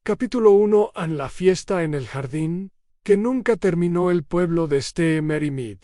Capítulo 1. En la fiesta en el jardín, que nunca terminó el pueblo de Merrymead.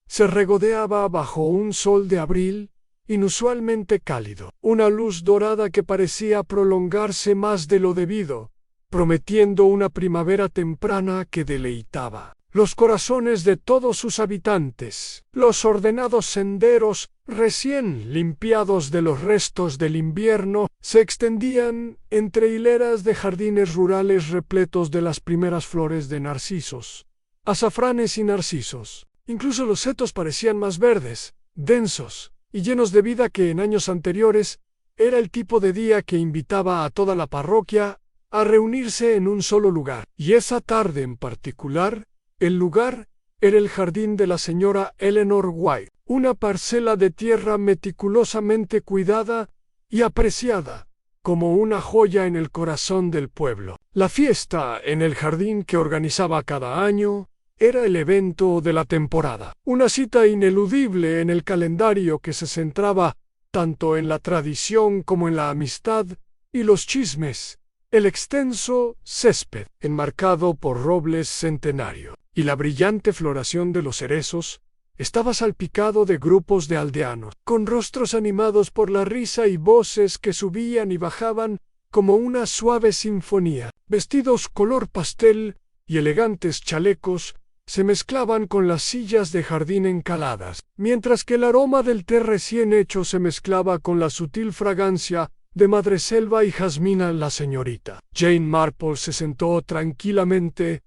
Se regodeaba bajo un sol de abril, inusualmente cálido, una luz dorada que parecía prolongarse más de lo debido, prometiendo una primavera temprana que deleitaba los corazones de todos sus habitantes. Los ordenados senderos, recién limpiados de los restos del invierno, se extendían entre hileras de jardines rurales repletos de las primeras flores de narcisos, azafranes y narcisos. Incluso los setos parecían más verdes, densos y llenos de vida que en años anteriores. Era el tipo de día que invitaba a toda la parroquia a reunirse en un solo lugar. Y esa tarde en particular, el lugar era el jardín de la señora Eleanor White, una parcela de tierra meticulosamente cuidada y apreciada como una joya en el corazón del pueblo. La fiesta en el jardín que organizaba cada año era el evento de la temporada, una cita ineludible en el calendario que se centraba tanto en la tradición como en la amistad y los chismes, el extenso césped enmarcado por robles centenario y la brillante floración de los cerezos estaba salpicado de grupos de aldeanos, con rostros animados por la risa y voces que subían y bajaban como una suave sinfonía. Vestidos color pastel y elegantes chalecos se mezclaban con las sillas de jardín encaladas, mientras que el aroma del té recién hecho se mezclaba con la sutil fragancia de madreselva y jazmina. La señorita Jane Marple se sentó tranquilamente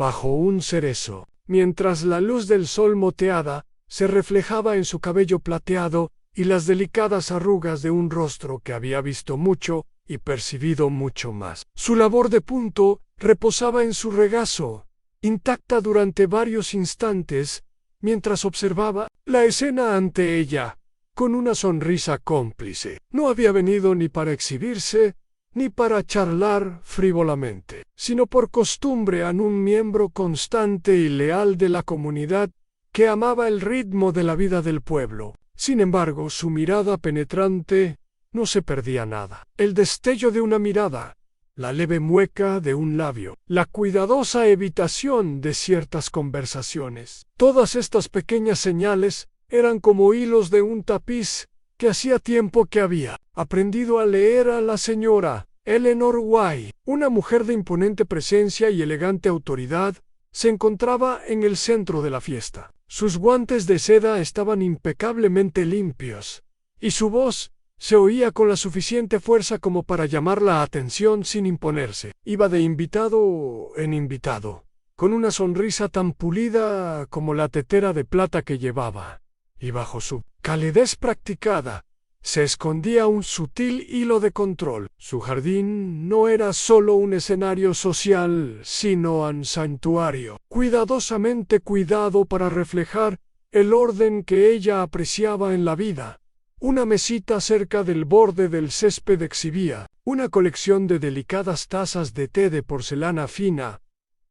bajo un cerezo, mientras la luz del sol moteada se reflejaba en su cabello plateado y las delicadas arrugas de un rostro que había visto mucho y percibido mucho más. Su labor de punto reposaba en su regazo, intacta durante varios instantes, mientras observaba la escena ante ella, con una sonrisa cómplice. No había venido ni para exhibirse, ni para charlar frívolamente, sino por costumbre en un miembro constante y leal de la comunidad que amaba el ritmo de la vida del pueblo. Sin embargo, su mirada penetrante no se perdía nada. El destello de una mirada, la leve mueca de un labio, la cuidadosa evitación de ciertas conversaciones. Todas estas pequeñas señales eran como hilos de un tapiz que hacía tiempo que había aprendido a leer a la señora Eleanor White. Una mujer de imponente presencia y elegante autoridad se encontraba en el centro de la fiesta. Sus guantes de seda estaban impecablemente limpios, y su voz se oía con la suficiente fuerza como para llamar la atención sin imponerse. Iba de invitado en invitado, con una sonrisa tan pulida como la tetera de plata que llevaba, y bajo su calidez practicada se escondía un sutil hilo de control. Su jardín no era solo un escenario social, sino un santuario, cuidadosamente cuidado para reflejar el orden que ella apreciaba en la vida. Una mesita cerca del borde del césped exhibía una colección de delicadas tazas de té de porcelana fina,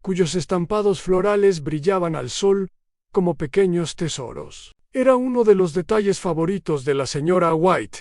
cuyos estampados florales brillaban al sol como pequeños tesoros. Era uno de los detalles favoritos de la señora White,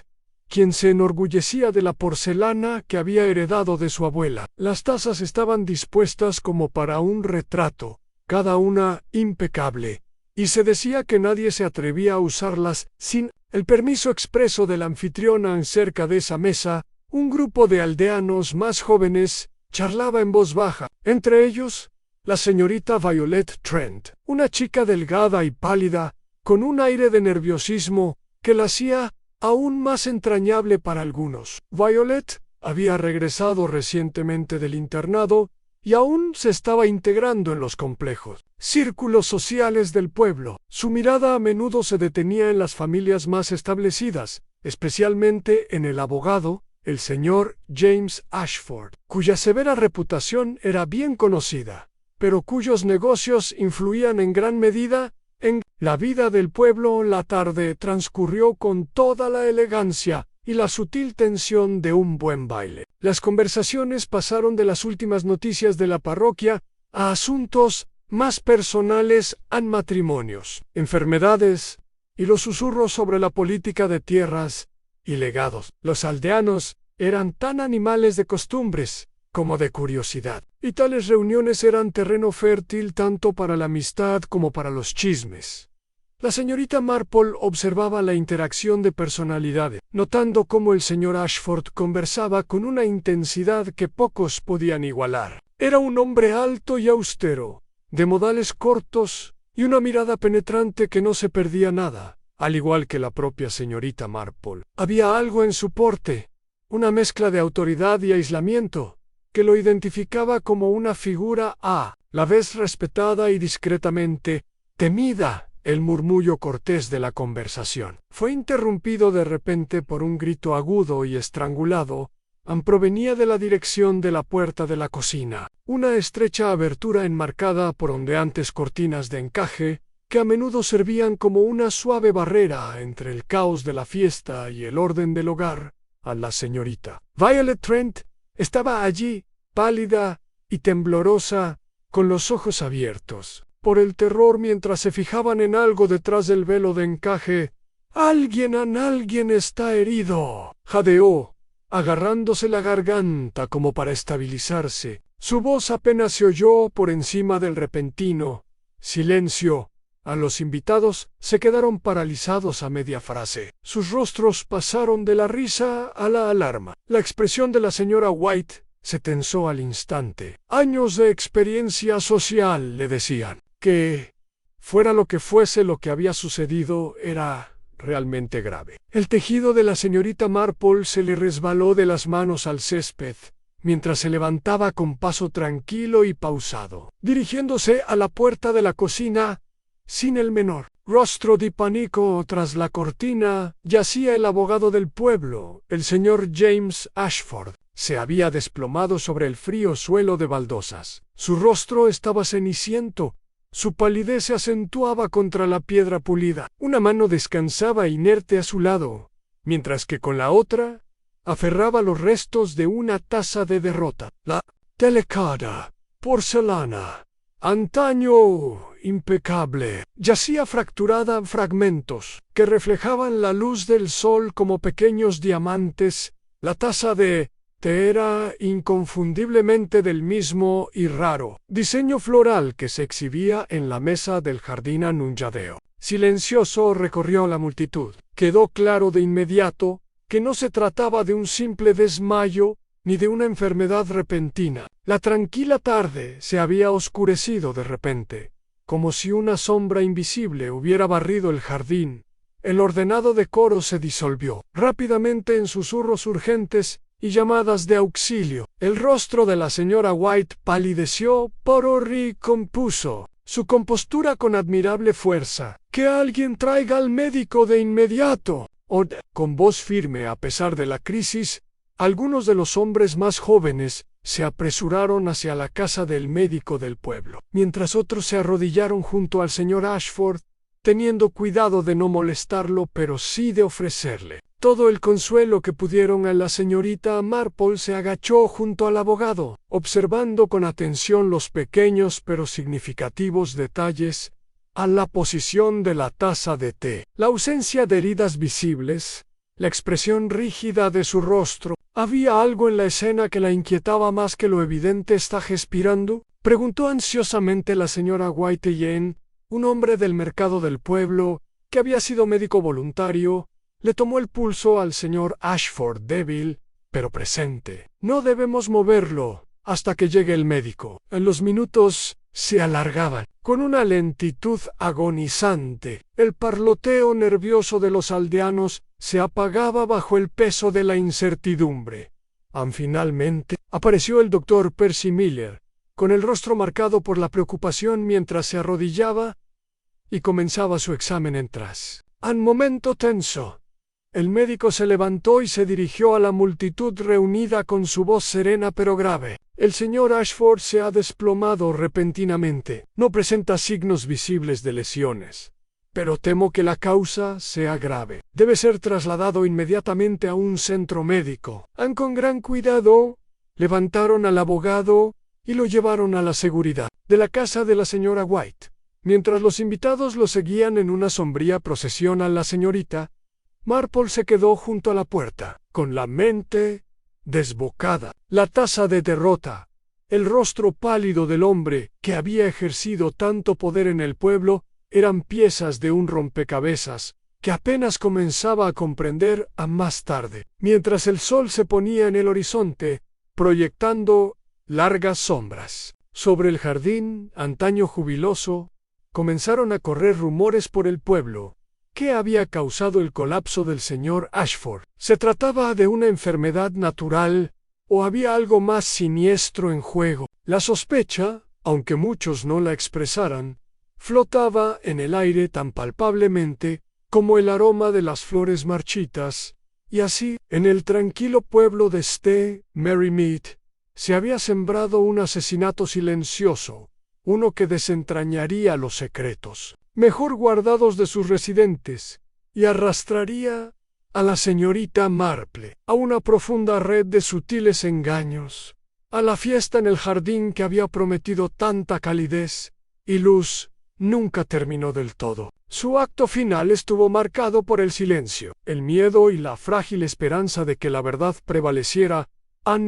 quien se enorgullecía de la porcelana que había heredado de su abuela. Las tazas estaban dispuestas como para un retrato, cada una impecable, y se decía que nadie se atrevía a usarlas sin el permiso expreso del anfitrión. Cerca de esa mesa, un grupo de aldeanos más jóvenes charlaba en voz baja, entre ellos la señorita Violet Trent, una chica delgada y pálida, con un aire de nerviosismo que la hacía aún más entrañable para algunos. Violet había regresado recientemente del internado y aún se estaba integrando en los complejos círculos sociales del pueblo. Su mirada a menudo se detenía en las familias más establecidas, especialmente en el abogado, el señor James Ashford, cuya severa reputación era bien conocida, pero cuyos negocios influían en gran medida en la vida del pueblo. La tarde transcurrió con toda la elegancia y la sutil tensión de un buen baile. Las conversaciones pasaron de las últimas noticias de la parroquia a asuntos más personales, a matrimonios, enfermedades y los susurros sobre la política de tierras y legados. Los aldeanos eran tan animales de costumbres como de curiosidad. Y tales reuniones eran terreno fértil tanto para la amistad como para los chismes. La señorita Marple observaba la interacción de personalidades, notando cómo el señor Ashford conversaba con una intensidad que pocos podían igualar. Era un hombre alto y austero, de modales cortos y una mirada penetrante que no se perdía nada, al igual que la propia señorita Marple. Había algo en su porte, una mezcla de autoridad y aislamiento, que lo identificaba como una figura a la vez respetada y discretamente temida. El murmullo cortés de la conversación fue interrumpido de repente por un grito agudo y estrangulado. Provenía de la dirección de la puerta de la cocina, una estrecha abertura enmarcada por ondeantes cortinas de encaje que a menudo servían como una suave barrera entre el caos de la fiesta y el orden del hogar. A la señorita Violet Trent estaba allí, pálida y temblorosa, con los ojos abiertos por el terror mientras se fijaban en algo detrás del velo de encaje. Alguien está herido», jadeó, agarrándose la garganta como para estabilizarse. Su voz apenas se oyó por encima del repentino silencio. A los invitados se quedaron paralizados a media frase. Sus rostros pasaron de la risa a la alarma. La expresión de la señora White se tensó al instante. Años de experiencia social, le decían. Que, fuera lo que fuese lo que había sucedido, era realmente grave. El tejido de la señorita Marple se le resbaló de las manos al césped, mientras se levantaba con paso tranquilo y pausado, dirigiéndose a la puerta de la cocina, sin el menor rostro de pánico. Tras la cortina yacía el abogado del pueblo, el señor James Ashford. Se había desplomado sobre el frío suelo de baldosas. Su rostro estaba ceniciento. Su palidez se acentuaba contra la piedra pulida. Una mano descansaba inerte a su lado, mientras que con la otra aferraba los restos de una taza de derrota. La delicada porcelana, antaño impecable, yacía fracturada en fragmentos que reflejaban la luz del sol como pequeños diamantes. La taza de té era inconfundiblemente del mismo y raro diseño floral que se exhibía en la mesa del jardín anunciado. Silencioso recorrió la multitud. Quedó claro de inmediato que no se trataba de un simple desmayo ni de una enfermedad repentina. La tranquila tarde se había oscurecido de repente, como si una sombra invisible hubiera barrido el jardín. El ordenado decoro se disolvió rápidamente en susurros urgentes y llamadas de auxilio. El rostro de la señora White palideció, pero recompuso su compostura con admirable fuerza. «Que alguien traiga al médico de inmediato». Con voz firme a pesar de la crisis, algunos de los hombres más jóvenes se apresuraron hacia la casa del médico del pueblo, mientras otros se arrodillaron junto al señor Ashford, teniendo cuidado de no molestarlo, pero sí de ofrecerle todo el consuelo que pudieron. A la señorita Marple se agachó junto al abogado, observando con atención los pequeños pero significativos detalles a la posición de la taza de té, la ausencia de heridas visibles, la expresión rígida de su rostro. ¿Había algo en la escena que la inquietaba más que lo evidente? ¿Está respirando?, preguntó ansiosamente la señora White. Un hombre del mercado del pueblo, que había sido médico voluntario, le tomó el pulso al señor Ashford, débil, pero presente. «No debemos moverlo hasta que llegue el médico». Los minutos se alargaban con una lentitud agonizante. El parloteo nervioso de los aldeanos se apagaba bajo el peso de la incertidumbre. Finalmente apareció el doctor Percy Miller, con el rostro marcado por la preocupación mientras se arrodillaba y comenzaba su examen en tras. Al momento tenso, el médico se levantó y se dirigió a la multitud reunida con su voz serena pero grave. «El señor Ashford se ha desplomado repentinamente. No presenta signos visibles de lesiones, pero temo que la causa sea grave. Debe ser trasladado inmediatamente a un centro médico». Con gran cuidado, levantaron al abogado y lo llevaron a la seguridad de la casa de la señora White. Mientras los invitados lo seguían en una sombría procesión, a la señorita Marple se quedó junto a la puerta, con la mente desbocada. La taza de derrota, el rostro pálido del hombre que había ejercido tanto poder en el pueblo, eran piezas de un rompecabezas que apenas comenzaba a comprender a más tarde, mientras el sol se ponía en el horizonte, proyectando largas sombras. Sobre el jardín, antaño jubiloso, comenzaron a correr rumores por el pueblo. ¿Qué había causado el colapso del señor Ashford? ¿Se trataba de una enfermedad natural o había algo más siniestro en juego? La sospecha, aunque muchos no la expresaran, flotaba en el aire tan palpablemente como el aroma de las flores marchitas, y así, en el tranquilo pueblo de St. Mary Mead, se había sembrado un asesinato silencioso, uno que desentrañaría los secretos mejor guardados de sus residentes, y arrastraría a la señorita Marple a una profunda red de sutiles engaños, a la fiesta en el jardín que había prometido tanta calidez y luz, nunca terminó del todo. Su acto final estuvo marcado por el silencio, el miedo y la frágil esperanza de que la verdad prevaleciera.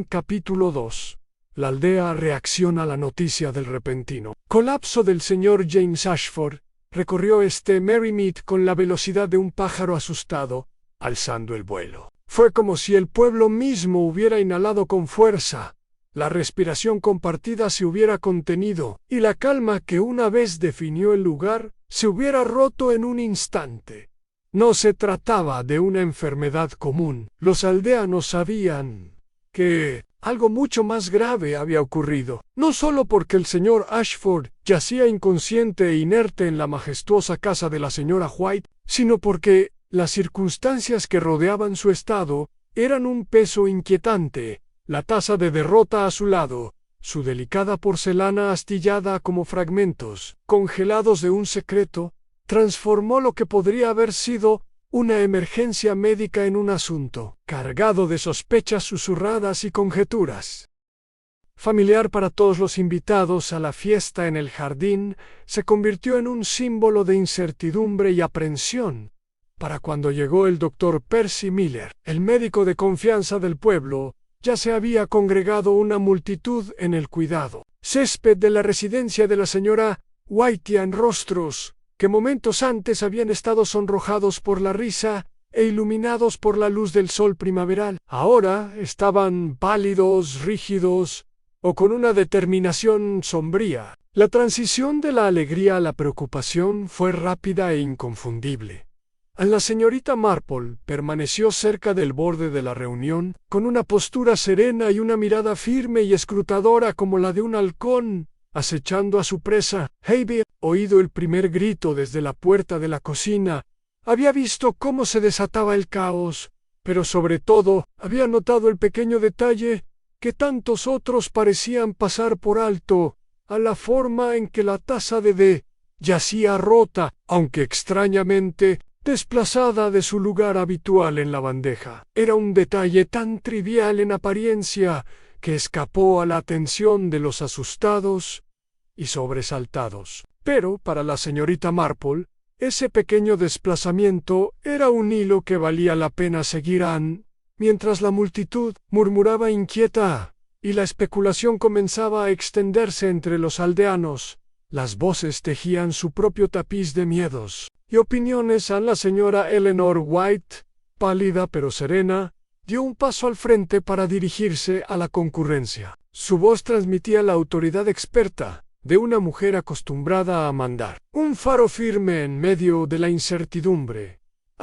Capítulo 2. La aldea reacciona a la noticia del repentino colapso del señor James Ashford. Recorrió Mary Mead con la velocidad de un pájaro asustado, alzando el vuelo. Fue como si el pueblo mismo hubiera inhalado con fuerza, la respiración compartida se hubiera contenido, y la calma que una vez definió el lugar se hubiera roto en un instante. No se trataba de una enfermedad común. Los aldeanos sabían que algo mucho más grave había ocurrido, no solo porque el señor Ashford yacía inconsciente e inerte en la majestuosa casa de la señora White, sino porque las circunstancias que rodeaban su estado eran un peso inquietante. La taza de derrota a su lado, su delicada porcelana astillada como fragmentos congelados de un secreto, transformó lo que podría haber sido una emergencia médica en un asunto cargado de sospechas susurradas y conjeturas. Familiar para todos los invitados a la fiesta en el jardín, se convirtió en un símbolo de incertidumbre y aprensión. Para cuando llegó el doctor Percy Miller, el médico de confianza del pueblo, ya se había congregado una multitud en el cuidado césped de la residencia de la señora Whitian, rostros que momentos antes habían estado sonrojados por la risa e iluminados por la luz del sol primaveral. Ahora estaban pálidos, rígidos o con una determinación sombría. La transición de la alegría a la preocupación fue rápida e inconfundible. La señorita Marple permaneció cerca del borde de la reunión, con una postura serena y una mirada firme y escrutadora como la de un halcón acechando a su presa. Había oído el primer grito desde la puerta de la cocina, había visto cómo se desataba el caos, pero sobre todo había notado el pequeño detalle que tantos otros parecían pasar por alto, a la forma en que la taza de té yacía rota, aunque extrañamente desplazada de su lugar habitual en la bandeja. Era un detalle tan trivial en apariencia que escapó a la atención de los asustados y sobresaltados. Pero para la señorita Marple, ese pequeño desplazamiento era un hilo que valía la pena seguir mientras la multitud murmuraba inquieta y la especulación comenzaba a extenderse entre los aldeanos. Las voces tejían su propio tapiz de miedos y opiniones. La señora Eleanor White, pálida pero serena, dio un paso al frente para dirigirse a la concurrencia. Su voz transmitía la autoridad experta de una mujer acostumbrada a mandar, un faro firme en medio de la incertidumbre.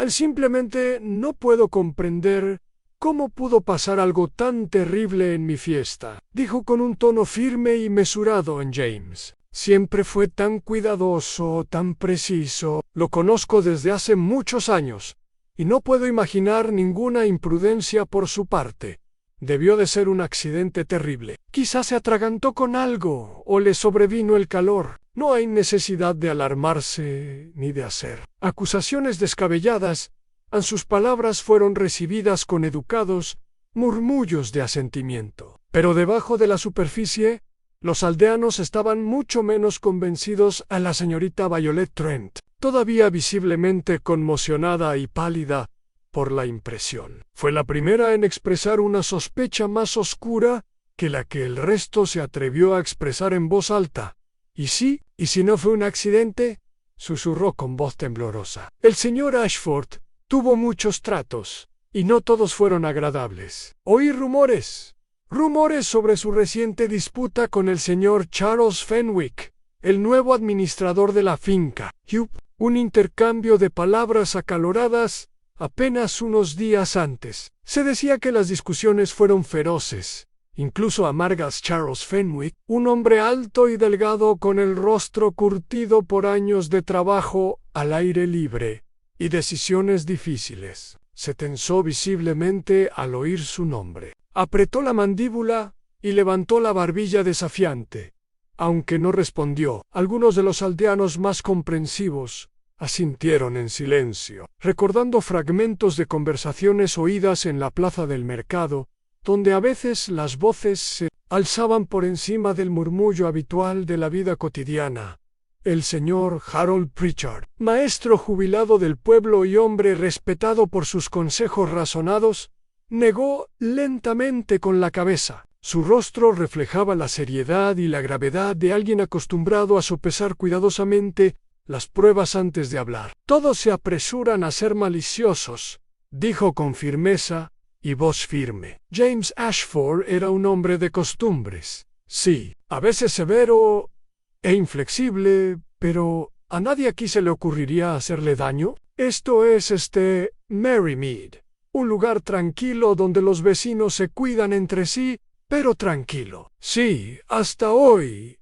Simplemente no puedo comprender cómo pudo pasar algo tan terrible en mi fiesta, dijo con un tono firme y mesurado en James. Siempre fue tan cuidadoso, tan preciso. Lo conozco desde hace muchos años, y no puedo imaginar ninguna imprudencia por su parte. Debió de ser un accidente terrible. Quizás se atragantó con algo, o le sobrevino el calor. No hay necesidad de alarmarse ni de hacer acusaciones descabelladas. Sus palabras fueron recibidas con educados murmullos de asentimiento. Pero debajo de la superficie, los aldeanos estaban mucho menos convencidos. La señorita Violet Trent, todavía visiblemente conmocionada y pálida, por la impresión. Fue la primera en expresar una sospecha más oscura que la que el resto se atrevió a expresar en voz alta. ¿Y sí? ¿Y si no fue un accidente?, susurró con voz temblorosa. El señor Ashford tuvo muchos tratos, y no todos fueron agradables. Oí rumores sobre su reciente disputa con el señor Charles Fenwick, el nuevo administrador de la finca. Un intercambio de palabras acaloradas apenas unos días antes. Se decía que las discusiones fueron feroces, incluso amargas. Charles Fenwick, un hombre alto y delgado con el rostro curtido por años de trabajo al aire libre y decisiones difíciles, se tensó visiblemente al oír su nombre. Apretó la mandíbula y levantó la barbilla desafiante. Aunque no respondió, algunos de los aldeanos más comprensivos asintieron en silencio, recordando fragmentos de conversaciones oídas en la plaza del mercado, donde a veces las voces se alzaban por encima del murmullo habitual de la vida cotidiana. El señor Harold Pritchard, maestro jubilado del pueblo y hombre respetado por sus consejos razonados, negó lentamente con la cabeza. Su rostro reflejaba la seriedad y la gravedad de alguien acostumbrado a sopesar cuidadosamente las pruebas antes de hablar. Todos se apresuran a ser maliciosos, dijo con firmeza y voz firme. James Ashford era un hombre de costumbres. Sí, a veces severo e inflexible, pero ¿a nadie aquí se le ocurriría hacerle daño? Esto es Merrymead, un lugar tranquilo donde los vecinos se cuidan entre sí, pero tranquilo. Sí, hasta hoy,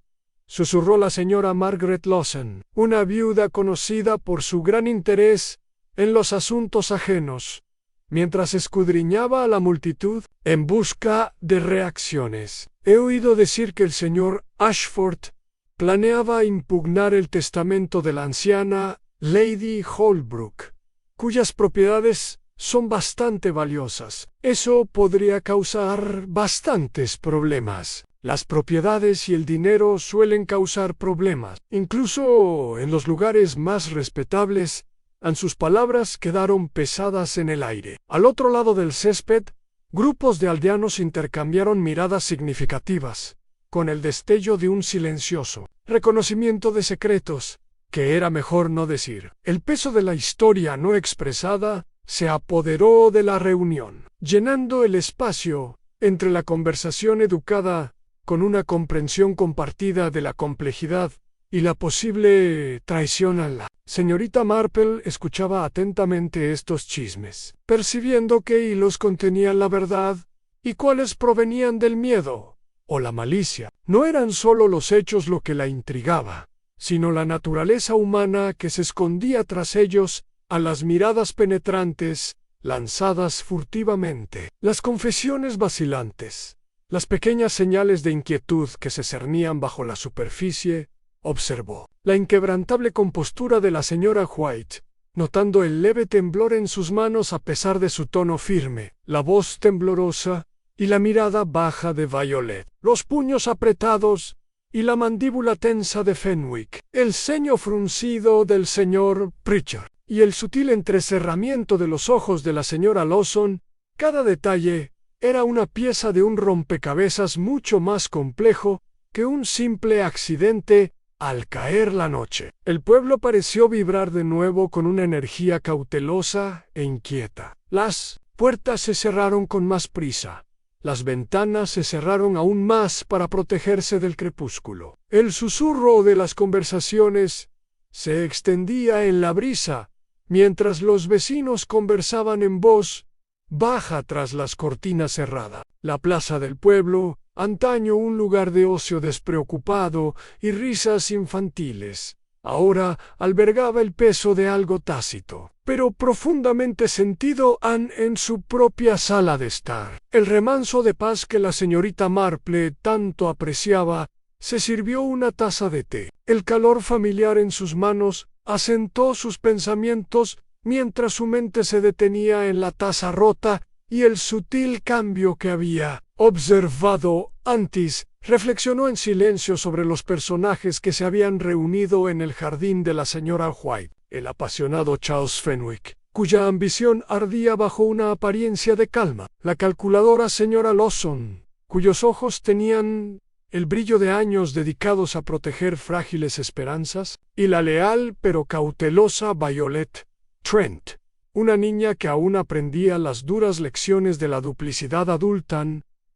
susurró la señora Margaret Lawson, una viuda conocida por su gran interés en los asuntos ajenos, mientras escudriñaba a la multitud en busca de reacciones. He oído decir que el señor Ashford planeaba impugnar el testamento de la anciana Lady Holbrook, cuyas propiedades son bastante valiosas. Eso podría causar bastantes problemas. Las propiedades y el dinero suelen causar problemas. Incluso en los lugares más respetables, sus palabras quedaron pesadas en el aire. Al otro lado del césped, grupos de aldeanos intercambiaron miradas significativas, con el destello de un silencioso reconocimiento de secretos, que era mejor no decir. El peso de la historia no expresada se apoderó de la reunión, llenando el espacio entre la conversación educada con una comprensión compartida de la complejidad y la posible traición a la señorita Marple escuchaba atentamente estos chismes, percibiendo qué hilos contenían la verdad y cuáles provenían del miedo o la malicia. No eran solo los hechos lo que la intrigaba, sino la naturaleza humana que se escondía tras ellos a las miradas penetrantes lanzadas furtivamente. Las confesiones vacilantes, las pequeñas señales de inquietud que se cernían bajo la superficie, observó. La inquebrantable compostura de la señora White, notando el leve temblor en sus manos a pesar de su tono firme, la voz temblorosa y la mirada baja de Violet, los puños apretados y la mandíbula tensa de Fenwick, el ceño fruncido del señor Pritchard y el sutil entrecerramiento de los ojos de la señora Lawson. Cada detalle era una pieza de un rompecabezas mucho más complejo que un simple accidente al caer la noche. El pueblo pareció vibrar de nuevo con una energía cautelosa e inquieta. Las puertas se cerraron con más prisa. Las ventanas se cerraron aún más para protegerse del crepúsculo. El susurro de las conversaciones se extendía en la brisa, mientras los vecinos conversaban en voz baja tras las cortinas cerradas. La plaza del pueblo, antaño un lugar de ocio despreocupado y risas infantiles, ahora albergaba el peso de algo tácito, pero profundamente sentido en su propia sala de estar. El remanso de paz que la señorita Marple tanto apreciaba se sirvió una taza de té. El calor familiar en sus manos asentó sus pensamientos mientras su mente se detenía en la taza rota y el sutil cambio que había observado antes. Reflexionó en silencio sobre los personajes que se habían reunido en el jardín de la señora White. El apasionado Charles Fenwick, cuya ambición ardía bajo una apariencia de calma. La calculadora señora Lawson, cuyos ojos tenían el brillo de años dedicados a proteger frágiles esperanzas, y la leal pero cautelosa Violet Trent, una niña que aún aprendía las duras lecciones de la duplicidad adulta.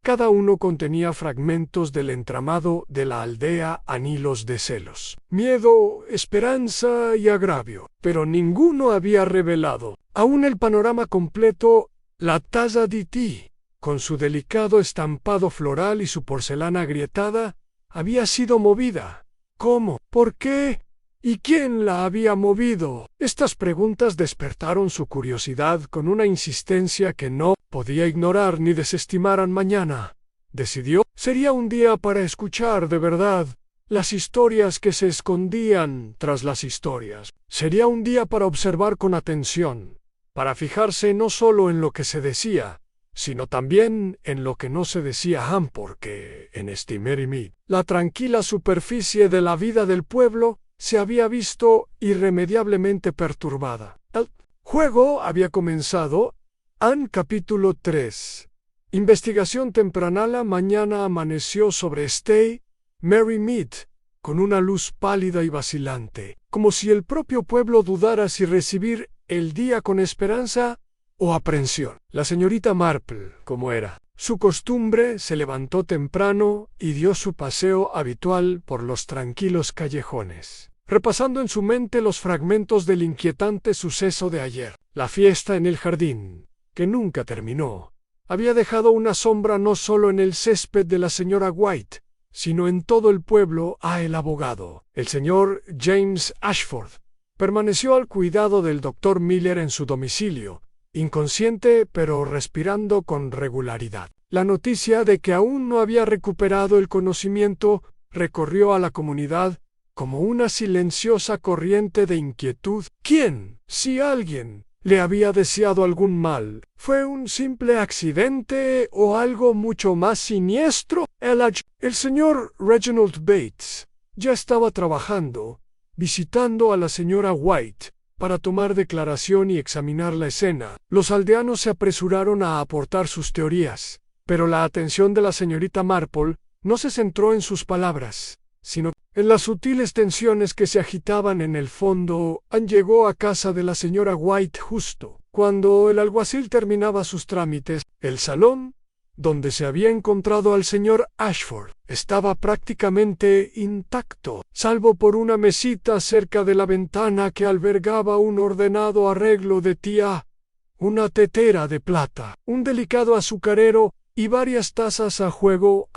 Cada uno contenía fragmentos del entramado de la aldea an hilos de celos, miedo, esperanza y agravio, pero ninguno había revelado aún el panorama completo. La taza de té, con su delicado estampado floral y su porcelana agrietada, había sido movida. ¿Cómo? ¿Por qué? ¿Y quién la había movido? Estas preguntas despertaron su curiosidad con una insistencia que no podía ignorar ni desestimar. Mañana, decidió, sería un día para escuchar de verdad las historias que se escondían tras las historias. Sería un día para observar con atención, para fijarse no solo en lo que se decía, sino también en lo que no se decía, porque en Merry Mead, la tranquila superficie de la vida del pueblo se había visto irremediablemente perturbada. El juego había comenzado. Capítulo 3. Investigación tempranal. Mañana amaneció sobre Merry Mead con una luz pálida y vacilante, como si el propio pueblo dudara si recibir el día con esperanza o aprensión. La señorita Marple, como era su costumbre, se levantó temprano y dio su paseo habitual por los tranquilos callejones, repasando en su mente los fragmentos del inquietante suceso de ayer. La fiesta en el jardín, que nunca terminó, había dejado una sombra no solo en el césped de la señora White, sino en todo el pueblo. El abogado, el señor James Ashford, permaneció al cuidado del doctor Miller en su domicilio, inconsciente pero respirando con regularidad. La noticia de que aún no había recuperado el conocimiento recorrió a la comunidad como una silenciosa corriente de inquietud. ¿Quién, si alguien, le había deseado algún mal? ¿Fue un simple accidente o algo mucho más siniestro? El señor Reginald Bates ya estaba trabajando, visitando a la señora White, para tomar declaración y examinar la escena. Los aldeanos se apresuraron a aportar sus teorías, pero la atención de la señorita Marple no se centró en sus palabras, sino en las sutiles tensiones que se agitaban en el fondo. Llegó a casa de la señora White justo cuando el alguacil terminaba sus trámites. El salón, donde se había encontrado al señor Ashford, estaba prácticamente intacto, salvo por una mesita cerca de la ventana que albergaba un ordenado arreglo de té, una tetera de plata, un delicado azucarero y varias tazas a juego.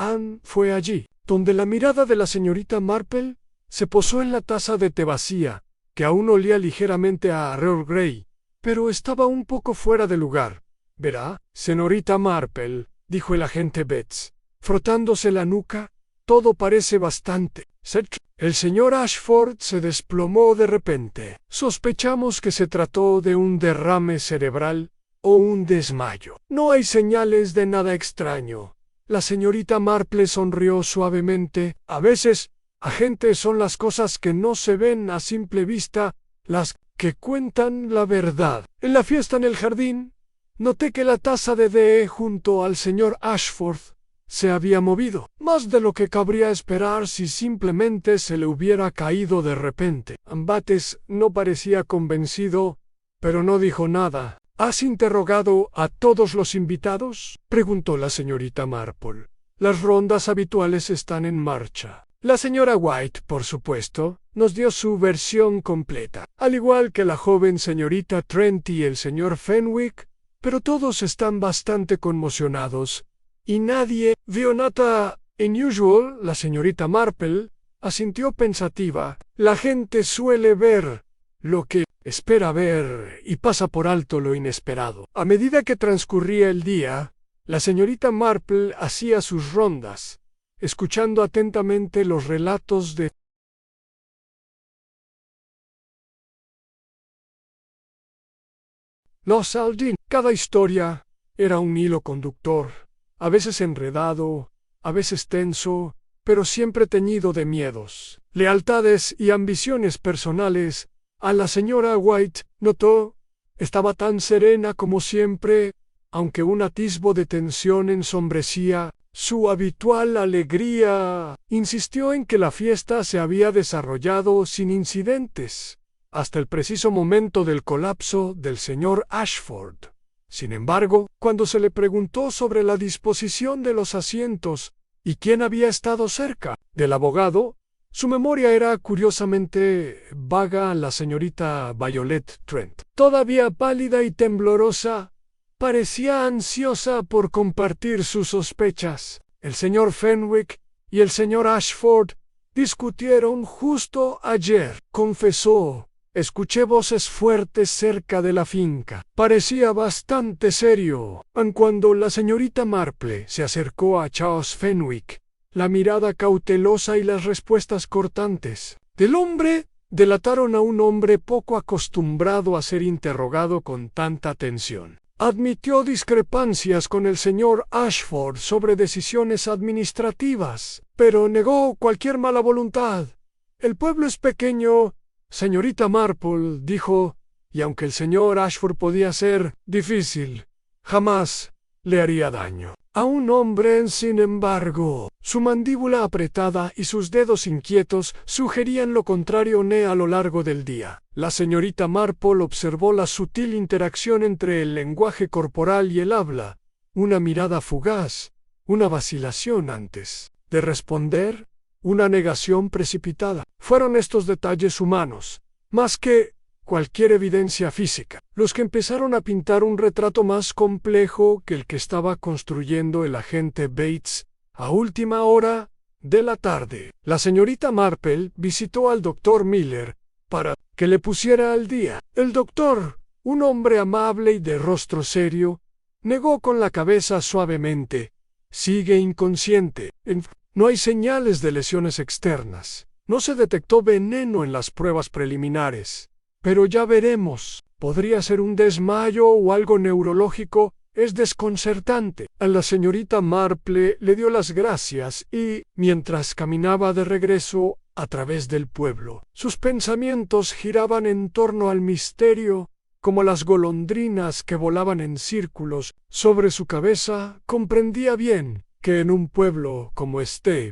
Fue allí donde la mirada de la señorita Marple se posó en la taza de té vacía, que aún olía ligeramente a Earl Grey, pero estaba un poco fuera de lugar. «Verá, señorita Marple», dijo el agente Bates, frotándose la nuca, «todo parece bastante serio». El señor Ashford se desplomó de repente. «Sospechamos que se trató de un derrame cerebral o un desmayo. No hay señales de nada extraño». La señorita Marple sonrió suavemente. «A veces, agente, son las cosas que no se ven a simple vista las que cuentan la verdad. En la fiesta en el jardín, noté que la taza de té junto al señor Ashford se había movido, más de lo que cabría esperar si simplemente se le hubiera caído de repente». Bates no parecía convencido, pero no dijo nada. «¿Has interrogado a todos los invitados?», preguntó la señorita Marple. «Las rondas habituales están en marcha. La señora White, por supuesto, nos dio su versión completa, al igual que la joven señorita Trent y el señor Fenwick, pero todos están bastante conmocionados, y nadie vio nada unusual». La señorita Marple asintió pensativa. «La gente suele ver lo que espera ver y pasa por alto lo inesperado». A medida que transcurría el día, la señorita Marple hacía sus rondas, escuchando atentamente los relatos de los Aldin. Cada historia era un hilo conductor, a veces enredado, a veces tenso, pero siempre teñido de miedos, lealtades y ambiciones personales. A la señora White, notó, Estaba tan serena como siempre, aunque un atisbo de tensión ensombrecía su habitual alegría. Insistió en que la fiesta se había desarrollado sin incidentes, hasta el preciso momento del colapso del señor Ashford. Sin embargo, cuando se le preguntó sobre la disposición de los asientos y quién había estado cerca del abogado, su memoria era curiosamente vaga. La señorita Violet Trent, todavía pálida y temblorosa, parecía ansiosa por compartir sus sospechas. El señor Fenwick y el señor Ashford discutieron justo ayer, confesó. Escuché voces fuertes cerca de la finca. Parecía bastante serio. Cuando la señorita Marple se acercó a Charles Fenwick, la mirada cautelosa y las respuestas cortantes del hombre delataron a un hombre poco acostumbrado a ser interrogado con tanta atención. Admitió discrepancias con el señor Ashford sobre decisiones administrativas, pero negó cualquier mala voluntad. El pueblo es pequeño, señorita Marple, dijo, y aunque el señor Ashford podía ser difícil, jamás le haría daño a un hombre. Sin embargo, su mandíbula apretada y sus dedos inquietos sugerían lo contrario a lo largo del día. La señorita Marple observó la sutil interacción entre el lenguaje corporal y el habla, una mirada fugaz, una vacilación antes de responder, una negación precipitada. Fueron estos detalles humanos, más que cualquier evidencia física, los que empezaron a pintar un retrato más complejo que el que estaba construyendo el agente Bates a última hora de la tarde. La señorita Marple visitó al doctor Miller para que le pusiera al día. El doctor, un hombre amable y de rostro serio, negó con la cabeza suavemente. Sigue inconsciente. No hay señales de lesiones externas. No se detectó veneno en las pruebas preliminares. Pero ya veremos. Podría ser un desmayo o algo neurológico. Es desconcertante. A la señorita Marple le dio las gracias y, mientras caminaba de regreso a través del pueblo, sus pensamientos giraban en torno al misterio, como las golondrinas que volaban en círculos sobre su cabeza. Comprendía bien que en un pueblo como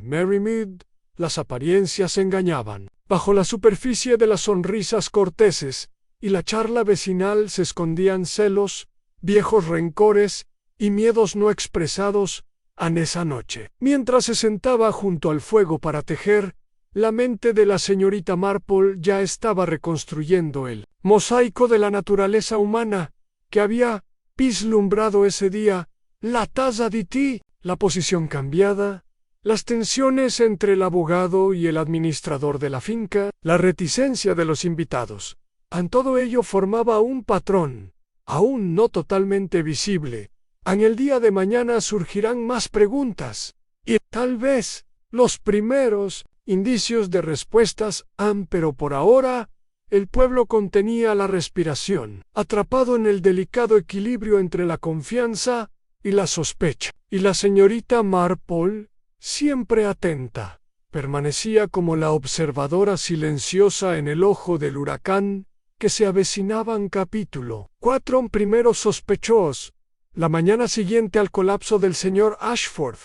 Merrymead las apariencias engañaban. Bajo la superficie de las sonrisas corteses y la charla vecinal se escondían celos, viejos rencores y miedos no expresados. En esa noche, mientras se sentaba junto al fuego para tejer, la mente de la señorita Marple ya estaba reconstruyendo el mosaico de la naturaleza humana que había vislumbrado ese día. La taza de té, la posición cambiada, las tensiones entre el abogado y el administrador de la finca, la reticencia de los invitados. En todo ello formaba un patrón, aún no totalmente visible. En el día de mañana surgirán más preguntas, y tal vez los primeros indicios de respuestas pero por ahora el pueblo contenía la respiración, atrapado en el delicado equilibrio entre la confianza y la sospecha. Y la señorita Marple, siempre atenta, permanecía como la observadora silenciosa en el ojo del huracán que se avecinaba. Capítulo 4. Primeros sospechosos. La mañana siguiente al colapso del señor Ashford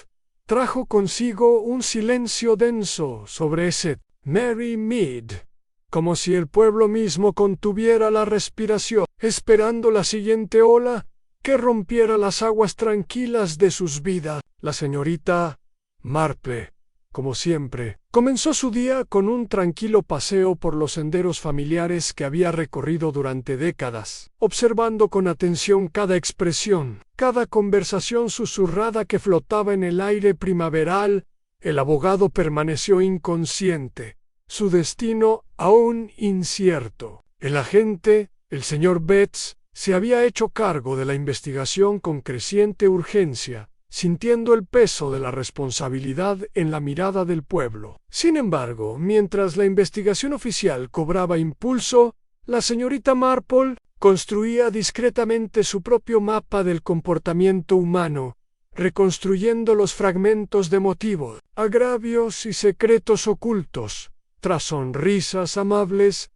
trajo consigo un silencio denso sobre Merrymead, como si el pueblo mismo contuviera la respiración, esperando la siguiente ola que rompiera las aguas tranquilas de sus vidas. La señorita Marple, como siempre, comenzó su día con un tranquilo paseo por los senderos familiares que había recorrido durante décadas, observando con atención cada expresión, cada conversación susurrada que flotaba en el aire primaveral. El abogado permaneció inconsciente, su destino aún incierto. El agente, el señor Bates, se había hecho cargo de la investigación con creciente urgencia, sintiendo el peso de la responsabilidad en la mirada del pueblo. Sin embargo, mientras la investigación oficial cobraba impulso, la señorita Marple construía discretamente su propio mapa del comportamiento humano, reconstruyendo los fragmentos de motivos, agravios y secretos ocultos. Tras sonrisas amables,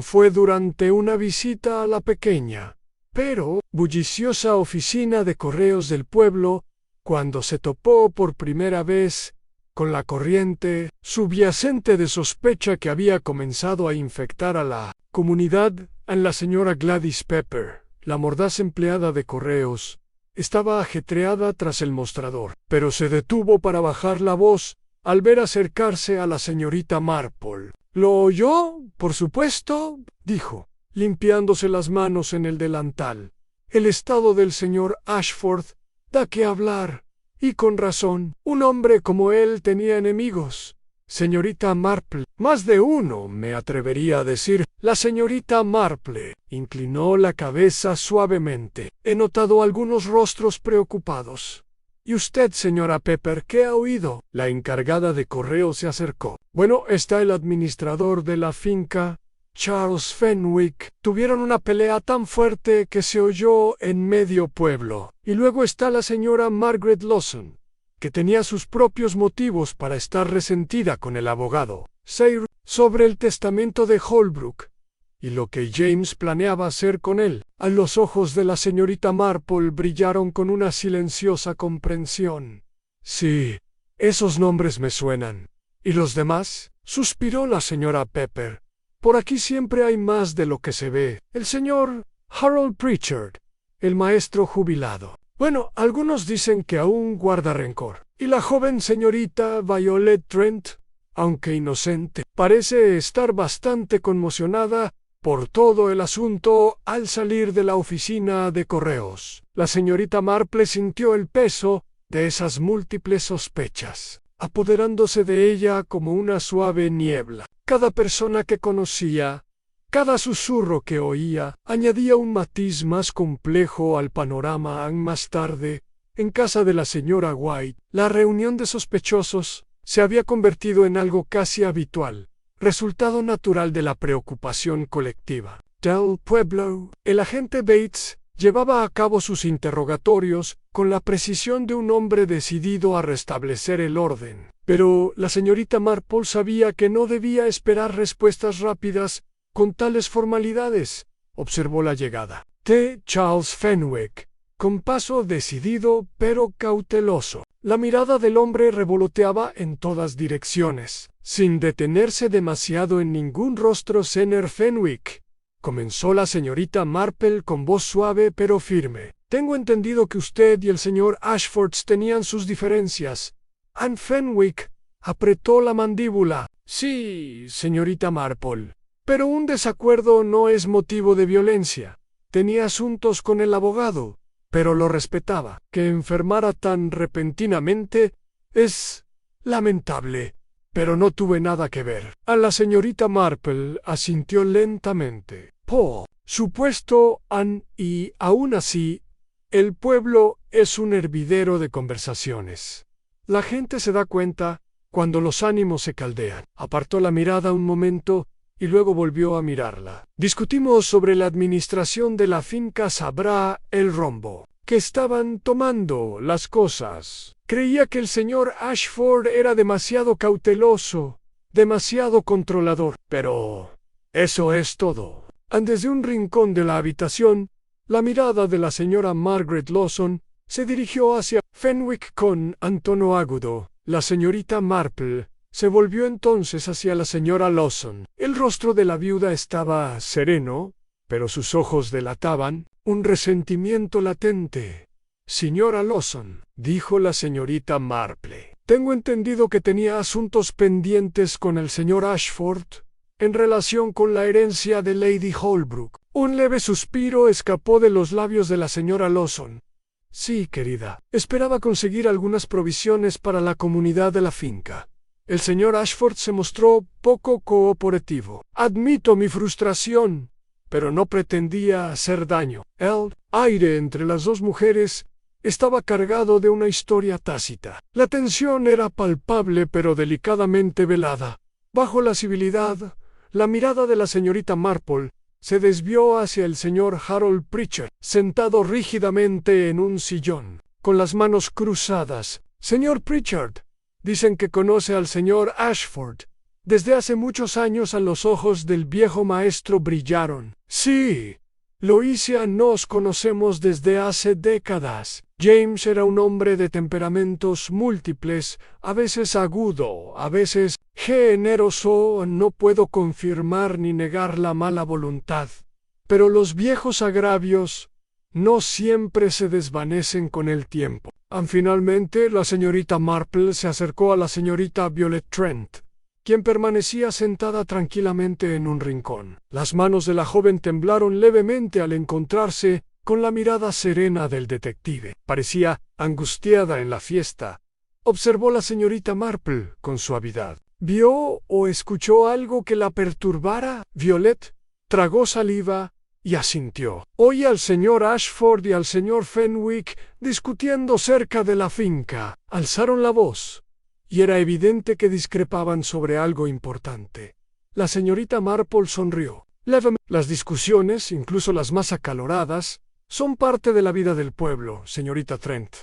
fue durante una visita a la pequeña pero bulliciosa oficina de correos del pueblo, cuando se topó por primera vez con la corriente subyacente de sospecha que había comenzado a infectar a la comunidad, en la señora Gladys Pepper, la mordaz empleada de correos, estaba ajetreada tras el mostrador, pero se detuvo para bajar la voz al ver acercarse a la señorita Marple. «¿Lo oyó? Por supuesto», dijo, limpiándose las manos en el delantal. «El estado del señor Ashford da que hablar, y con razón. Un hombre como él tenía enemigos. Señorita Marple, más de uno, me atrevería a decir». La señorita Marple inclinó la cabeza suavemente. «He notado algunos rostros preocupados». «¿Y usted, señora Pepper, qué ha oído?» La encargada de correo se acercó. «Bueno, está el administrador de la finca, Charles Fenwick. Tuvieron una pelea tan fuerte que se oyó en medio pueblo. Y luego está la señora Margaret Lawson, que tenía sus propios motivos para estar resentida con el abogado Sayre sobre el testamento de Holbrook y lo que James planeaba hacer con él». A los ojos de la señorita Marple brillaron con una silenciosa comprensión. «Sí, esos nombres me suenan. ¿Y los demás?», suspiró la señora Pepper. «Por aquí siempre hay más de lo que se ve. El señor Harold Pritchard, el maestro jubilado. Bueno, algunos dicen que aún guarda rencor. Y la joven señorita Violet Trent, aunque inocente, parece estar bastante conmocionada por todo el asunto al salir de la oficina de correos». La señorita Marple sintió el peso de esas múltiples sospechas, apoderándose de ella como una suave niebla. Cada persona que conocía, cada susurro que oía, añadía un matiz más complejo al panorama. Más tarde, en casa de la señora White, la reunión de sospechosos se había convertido en algo casi habitual, resultado natural de la preocupación colectiva. Del pueblo, el agente Bates llevaba a cabo sus interrogatorios con la precisión de un hombre decidido a restablecer el orden. Pero la señorita Marple sabía que no debía esperar respuestas rápidas con tales formalidades. Observó la llegada de Charles Fenwick con paso decidido pero cauteloso. La mirada del hombre revoloteaba en todas direcciones, sin detenerse demasiado en ningún rostro. «Señor Fenwick», comenzó la señorita Marple con voz suave pero firme, «tengo entendido que usted y el señor Ashford tenían sus diferencias». Anne Fenwick apretó la mandíbula. «Sí, señorita Marple, pero un desacuerdo no es motivo de violencia. Tenía asuntos con el abogado, pero lo respetaba. Que enfermara tan repentinamente es lamentable, pero no tuve nada que ver». A la señorita Marple asintió lentamente. «Por supuesto, Anne, y aún así, el pueblo es un hervidero de conversaciones. La gente se da cuenta cuando los ánimos se caldean». Apartó la mirada un momento y luego volvió a mirarla. «Discutimos sobre la administración de la finca Sabrá el Rombo, que estaban tomando las cosas. Creía que el señor Ashford era demasiado cauteloso, demasiado controlador. Pero eso es todo». Desde un rincón de la habitación, la mirada de la señora Margaret Lawson se dirigió hacia Fenwick con tono agudo. La señorita Marple se volvió entonces hacia la señora Lawson. El rostro de la viuda estaba sereno, pero sus ojos delataban un resentimiento latente. «Señora Lawson», dijo la señorita Marple, «tengo entendido que tenía asuntos pendientes con el señor Ashford en relación con la herencia de Lady Holbrook». Un leve suspiro escapó de los labios de la señora Lawson. «Sí, querida. Esperaba conseguir algunas provisiones para la comunidad de la finca. El señor Ashford se mostró poco cooperativo. Admito mi frustración, pero no pretendía hacer daño». El aire entre las dos mujeres estaba cargado de una historia tácita. La tensión era palpable pero delicadamente velada. Bajo la civilidad, la mirada de la señorita Marple se desvió hacia el señor Harold Pritchard, sentado rígidamente en un sillón, con las manos cruzadas. «Señor Pritchard, dicen que conoce al señor Ashford. Desde hace muchos años». A los ojos del viejo maestro brillaron. «Sí, Loisia, nos conocemos desde hace décadas. James era un hombre de temperamentos múltiples, a veces agudo, a veces generoso. No puedo confirmar ni negar la mala voluntad, pero los viejos agravios no siempre se desvanecen con el tiempo. Finalmente, la señorita Marple se acercó a la señorita Violet Trent, quien permanecía sentada tranquilamente en un rincón. Las manos de la joven temblaron levemente al encontrarse con la mirada serena del detective. Parecía angustiada en la fiesta, observó la señorita Marple con suavidad. ¿Vio o escuchó algo que la perturbara? Violet tragó saliva y asintió. Oí al señor Ashford y al señor Fenwick discutiendo cerca de la finca. Alzaron la voz, y era evidente que discrepaban sobre algo importante. La señorita Marple sonrió levemente. Las discusiones, incluso las más acaloradas, son parte de la vida del pueblo, señorita Trent.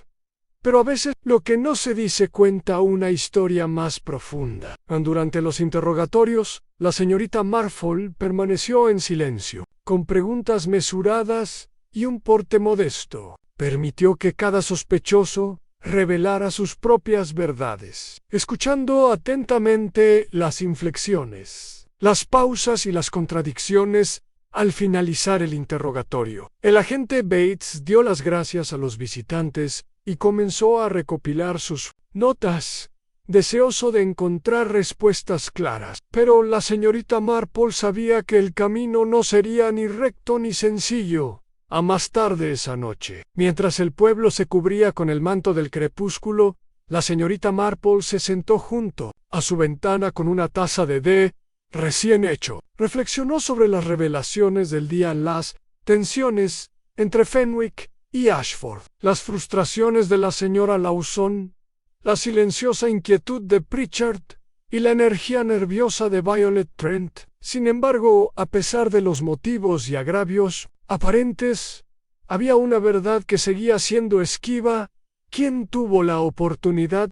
Pero a veces lo que no se dice cuenta una historia más profunda. Durante los interrogatorios, la señorita Marple permaneció en silencio, con preguntas mesuradas y un porte modesto. Permitió que cada sospechoso revelara sus propias verdades, escuchando atentamente las inflexiones, las pausas y las contradicciones al finalizar el interrogatorio. El agente Bates dio las gracias a los visitantes y comenzó a recopilar sus notas, deseoso de encontrar respuestas claras. Pero la señorita Marple sabía que el camino no sería ni recto ni sencillo. A más tarde esa noche, mientras el pueblo se cubría con el manto del crepúsculo, la señorita Marple se sentó junto a su ventana con una taza de té recién hecho. Reflexionó sobre las revelaciones del día, las tensiones entre Fenwick y Ashford, las frustraciones de la señora Lawson, la silenciosa inquietud de Pritchard y la energía nerviosa de Violet Trent. Sin embargo, a pesar de los motivos y agravios aparentes, había una verdad que seguía siendo esquiva. ¿Quién tuvo la oportunidad,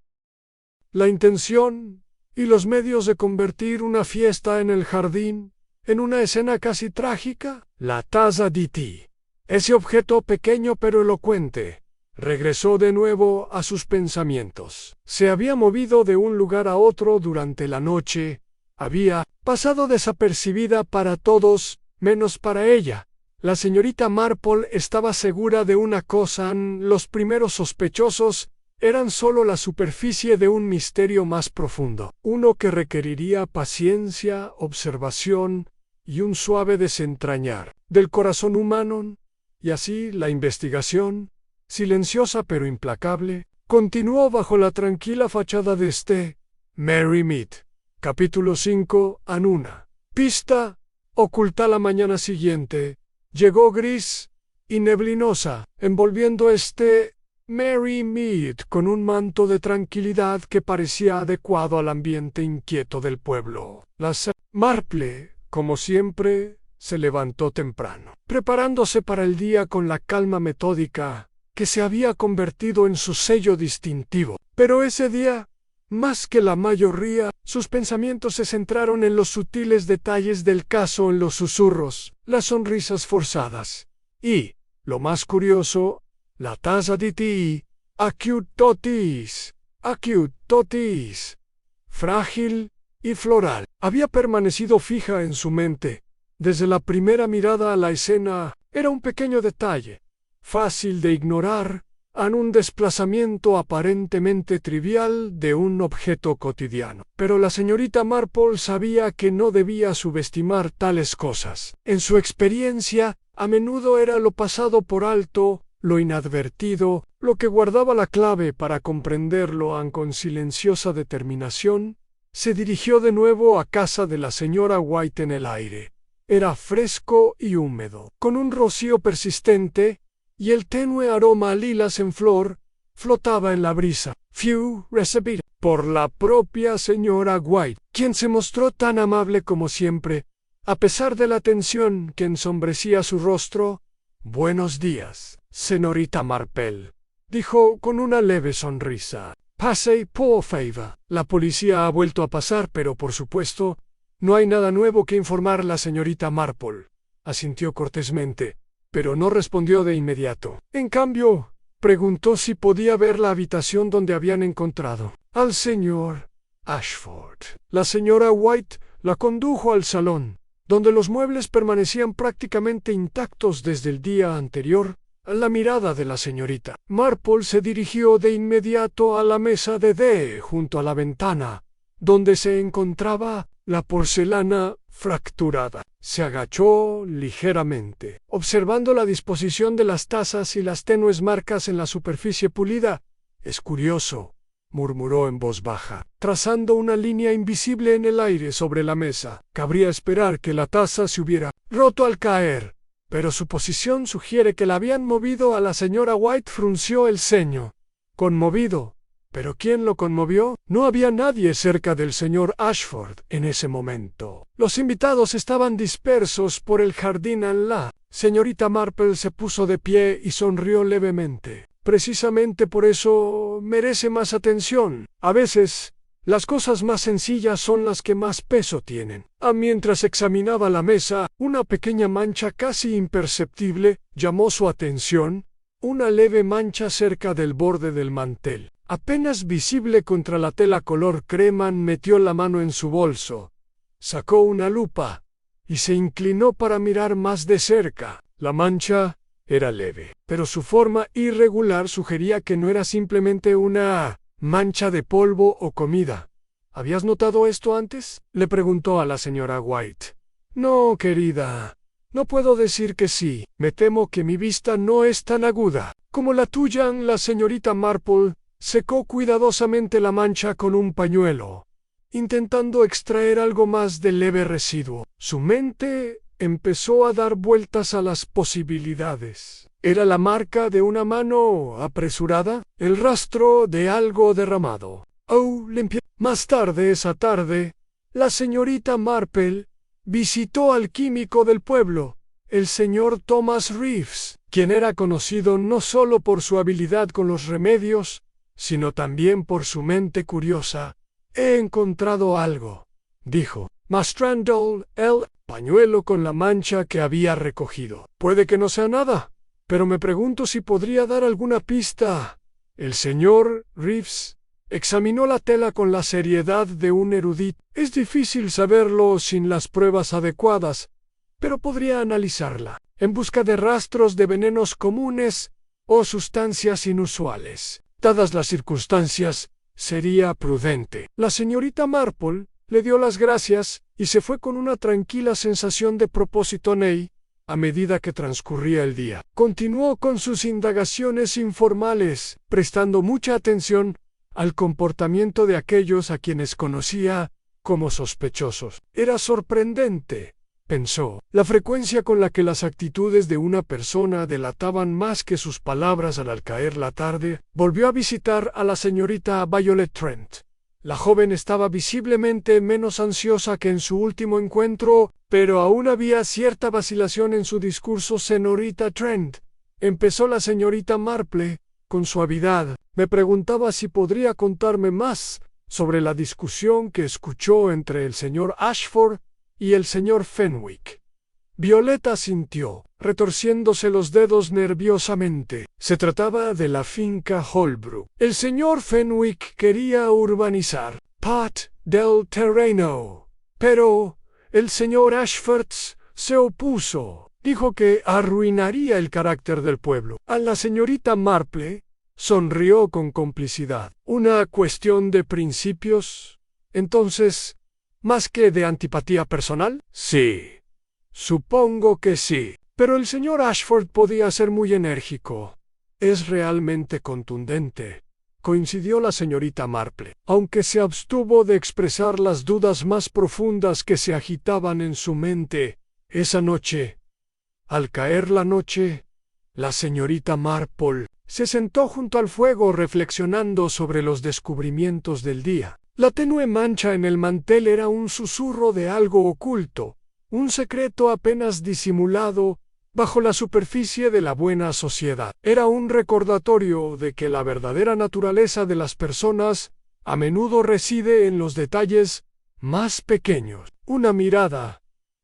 la intención y los medios de convertir una fiesta en el jardín en una escena casi trágica? La taza de té, ese objeto pequeño pero elocuente, regresó de nuevo a sus pensamientos. Se había movido de un lugar a otro durante la noche, había pasado desapercibida para todos, menos para ella. La señorita Marple estaba segura de una cosa: los primeros sospechosos eran solo la superficie de un misterio más profundo, uno que requeriría paciencia, observación y un suave desentrañar del corazón humano. Y así la investigación, silenciosa pero implacable, continuó bajo la tranquila fachada de Mary Mead. Capítulo 5. Anuna. Pista oculta. La mañana siguiente llegó gris y neblinosa, envolviendo Mary Mead con un manto de tranquilidad que parecía adecuado al ambiente inquieto del pueblo. La Marple, como siempre, se levantó temprano, preparándose para el día con la calma metódica que se había convertido en su sello distintivo. Pero ese día, más que la mayoría, sus pensamientos se centraron en los sutiles detalles del caso, en los susurros, las sonrisas forzadas y, lo más curioso, la taza de té, acute totis, frágil y floral. Había permanecido fija en su mente desde la primera mirada a la escena. Era un pequeño detalle, fácil de ignorar, en un desplazamiento aparentemente trivial de un objeto cotidiano. Pero la señorita Marple sabía que no debía subestimar tales cosas. En su experiencia, a menudo era lo pasado por alto, lo inadvertido, lo que guardaba la clave para comprenderlo. Con silenciosa determinación, se dirigió de nuevo a casa de la señora White. En el aire era fresco y húmedo, con un rocío persistente, y el tenue aroma a lilas en flor flotaba en la brisa. Fue recibida por la propia señora White, quien se mostró tan amable como siempre, a pesar de la tensión que ensombrecía su rostro. «Buenos días, señorita Marple», dijo con una leve sonrisa. «Pase, por favor». La policía ha vuelto a pasar, pero por supuesto no hay nada nuevo que informar. La señorita Marple asintió cortésmente. pero no respondió de inmediato. En cambio, preguntó si podía ver la habitación donde habían encontrado al señor Ashford. La señora White la condujo al salón, donde los muebles permanecían prácticamente intactos desde el día anterior. A la mirada de la señorita Marple se dirigió de inmediato a la mesa de té junto a la ventana, donde se encontraba la porcelana fracturada. Se agachó ligeramente, observando la disposición de las tazas y las tenues marcas en la superficie pulida. «Es curioso», murmuró en voz baja, trazando una línea invisible en el aire sobre la mesa. Cabría esperar que la taza se hubiera roto al caer, pero su posición sugiere que la habían movido. A la señora White frunció el ceño. Conmovido. ¿Pero quién lo conmovió? No había nadie cerca del señor Ashford en ese momento. Los invitados estaban dispersos por el jardín. La señorita Marple se puso de pie y sonrió levemente. Precisamente por eso merece más atención. A veces, las cosas más sencillas son las que más peso tienen. Mientras examinaba la mesa, una pequeña mancha casi imperceptible llamó su atención. Una leve mancha cerca del borde del mantel, apenas visible contra la tela color crema. Metió la mano en su bolso, sacó una lupa y se inclinó para mirar más de cerca. La mancha era leve, pero su forma irregular sugería que no era simplemente una mancha de polvo o comida. ¿Habías notado esto antes?, le preguntó a la señora White. No, querida. No puedo decir que sí. Me temo que mi vista no es tan aguda como la tuya. La señorita Marple secó cuidadosamente la mancha con un pañuelo, intentando extraer algo más del leve residuo. Su mente empezó a dar vueltas a las posibilidades. ¿Era la marca de una mano apresurada? ¿El rastro de algo derramado? Más tarde esa tarde, la señorita Marple visitó al químico del pueblo, el señor Thomas Reeves, quien era conocido no solo por su habilidad con los remedios, sino también por su mente curiosa. «He encontrado algo», dijo, mostrando el pañuelo con la mancha que había recogido. «Puede que no sea nada, pero me pregunto si podría dar alguna pista». El señor Reeves examinó la tela con la seriedad de un erudito. «Es difícil saberlo sin las pruebas adecuadas, pero podría analizarla, en busca de rastros de venenos comunes o sustancias inusuales. Dadas las circunstancias, sería prudente». La señorita Marple le dio las gracias y se fue con una tranquila sensación de propósito. A medida que transcurría el día, continuó con sus indagaciones informales, prestando mucha atención al comportamiento de aquellos a quienes conocía como sospechosos. Era sorprendente, pensó, la frecuencia con la que las actitudes de una persona delataban más que sus palabras. Al caer la tarde, volvió a visitar a la señorita Violet Trent. La joven estaba visiblemente menos ansiosa que en su último encuentro, pero aún había cierta vacilación en su discurso. «Señorita Trent», empezó la señorita Marple con suavidad, «me preguntaba si podría contarme más sobre la discusión que escuchó entre el señor Ashford y el señor Fenwick». Violeta asintió, retorciéndose los dedos nerviosamente. Se trataba de la finca Holbrook. El señor Fenwick quería urbanizar parte del terreno, pero el señor Ashford se opuso. Dijo que arruinaría el carácter del pueblo. A la señorita Marple sonrió con complicidad. «¿Una cuestión de principios, entonces, más que de antipatía personal?» «Sí, supongo que sí. Pero el señor Ashford podía ser muy enérgico. Es realmente contundente», coincidió la señorita Marple, aunque se abstuvo de expresar las dudas más profundas que se agitaban en su mente. Esa noche, al caer la noche, la señorita Marple se sentó junto al fuego reflexionando sobre los descubrimientos del día. La tenue mancha en el mantel era un susurro de algo oculto, un secreto apenas disimulado bajo la superficie de la buena sociedad. Era un recordatorio de que la verdadera naturaleza de las personas a menudo reside en los detalles más pequeños. Una mirada,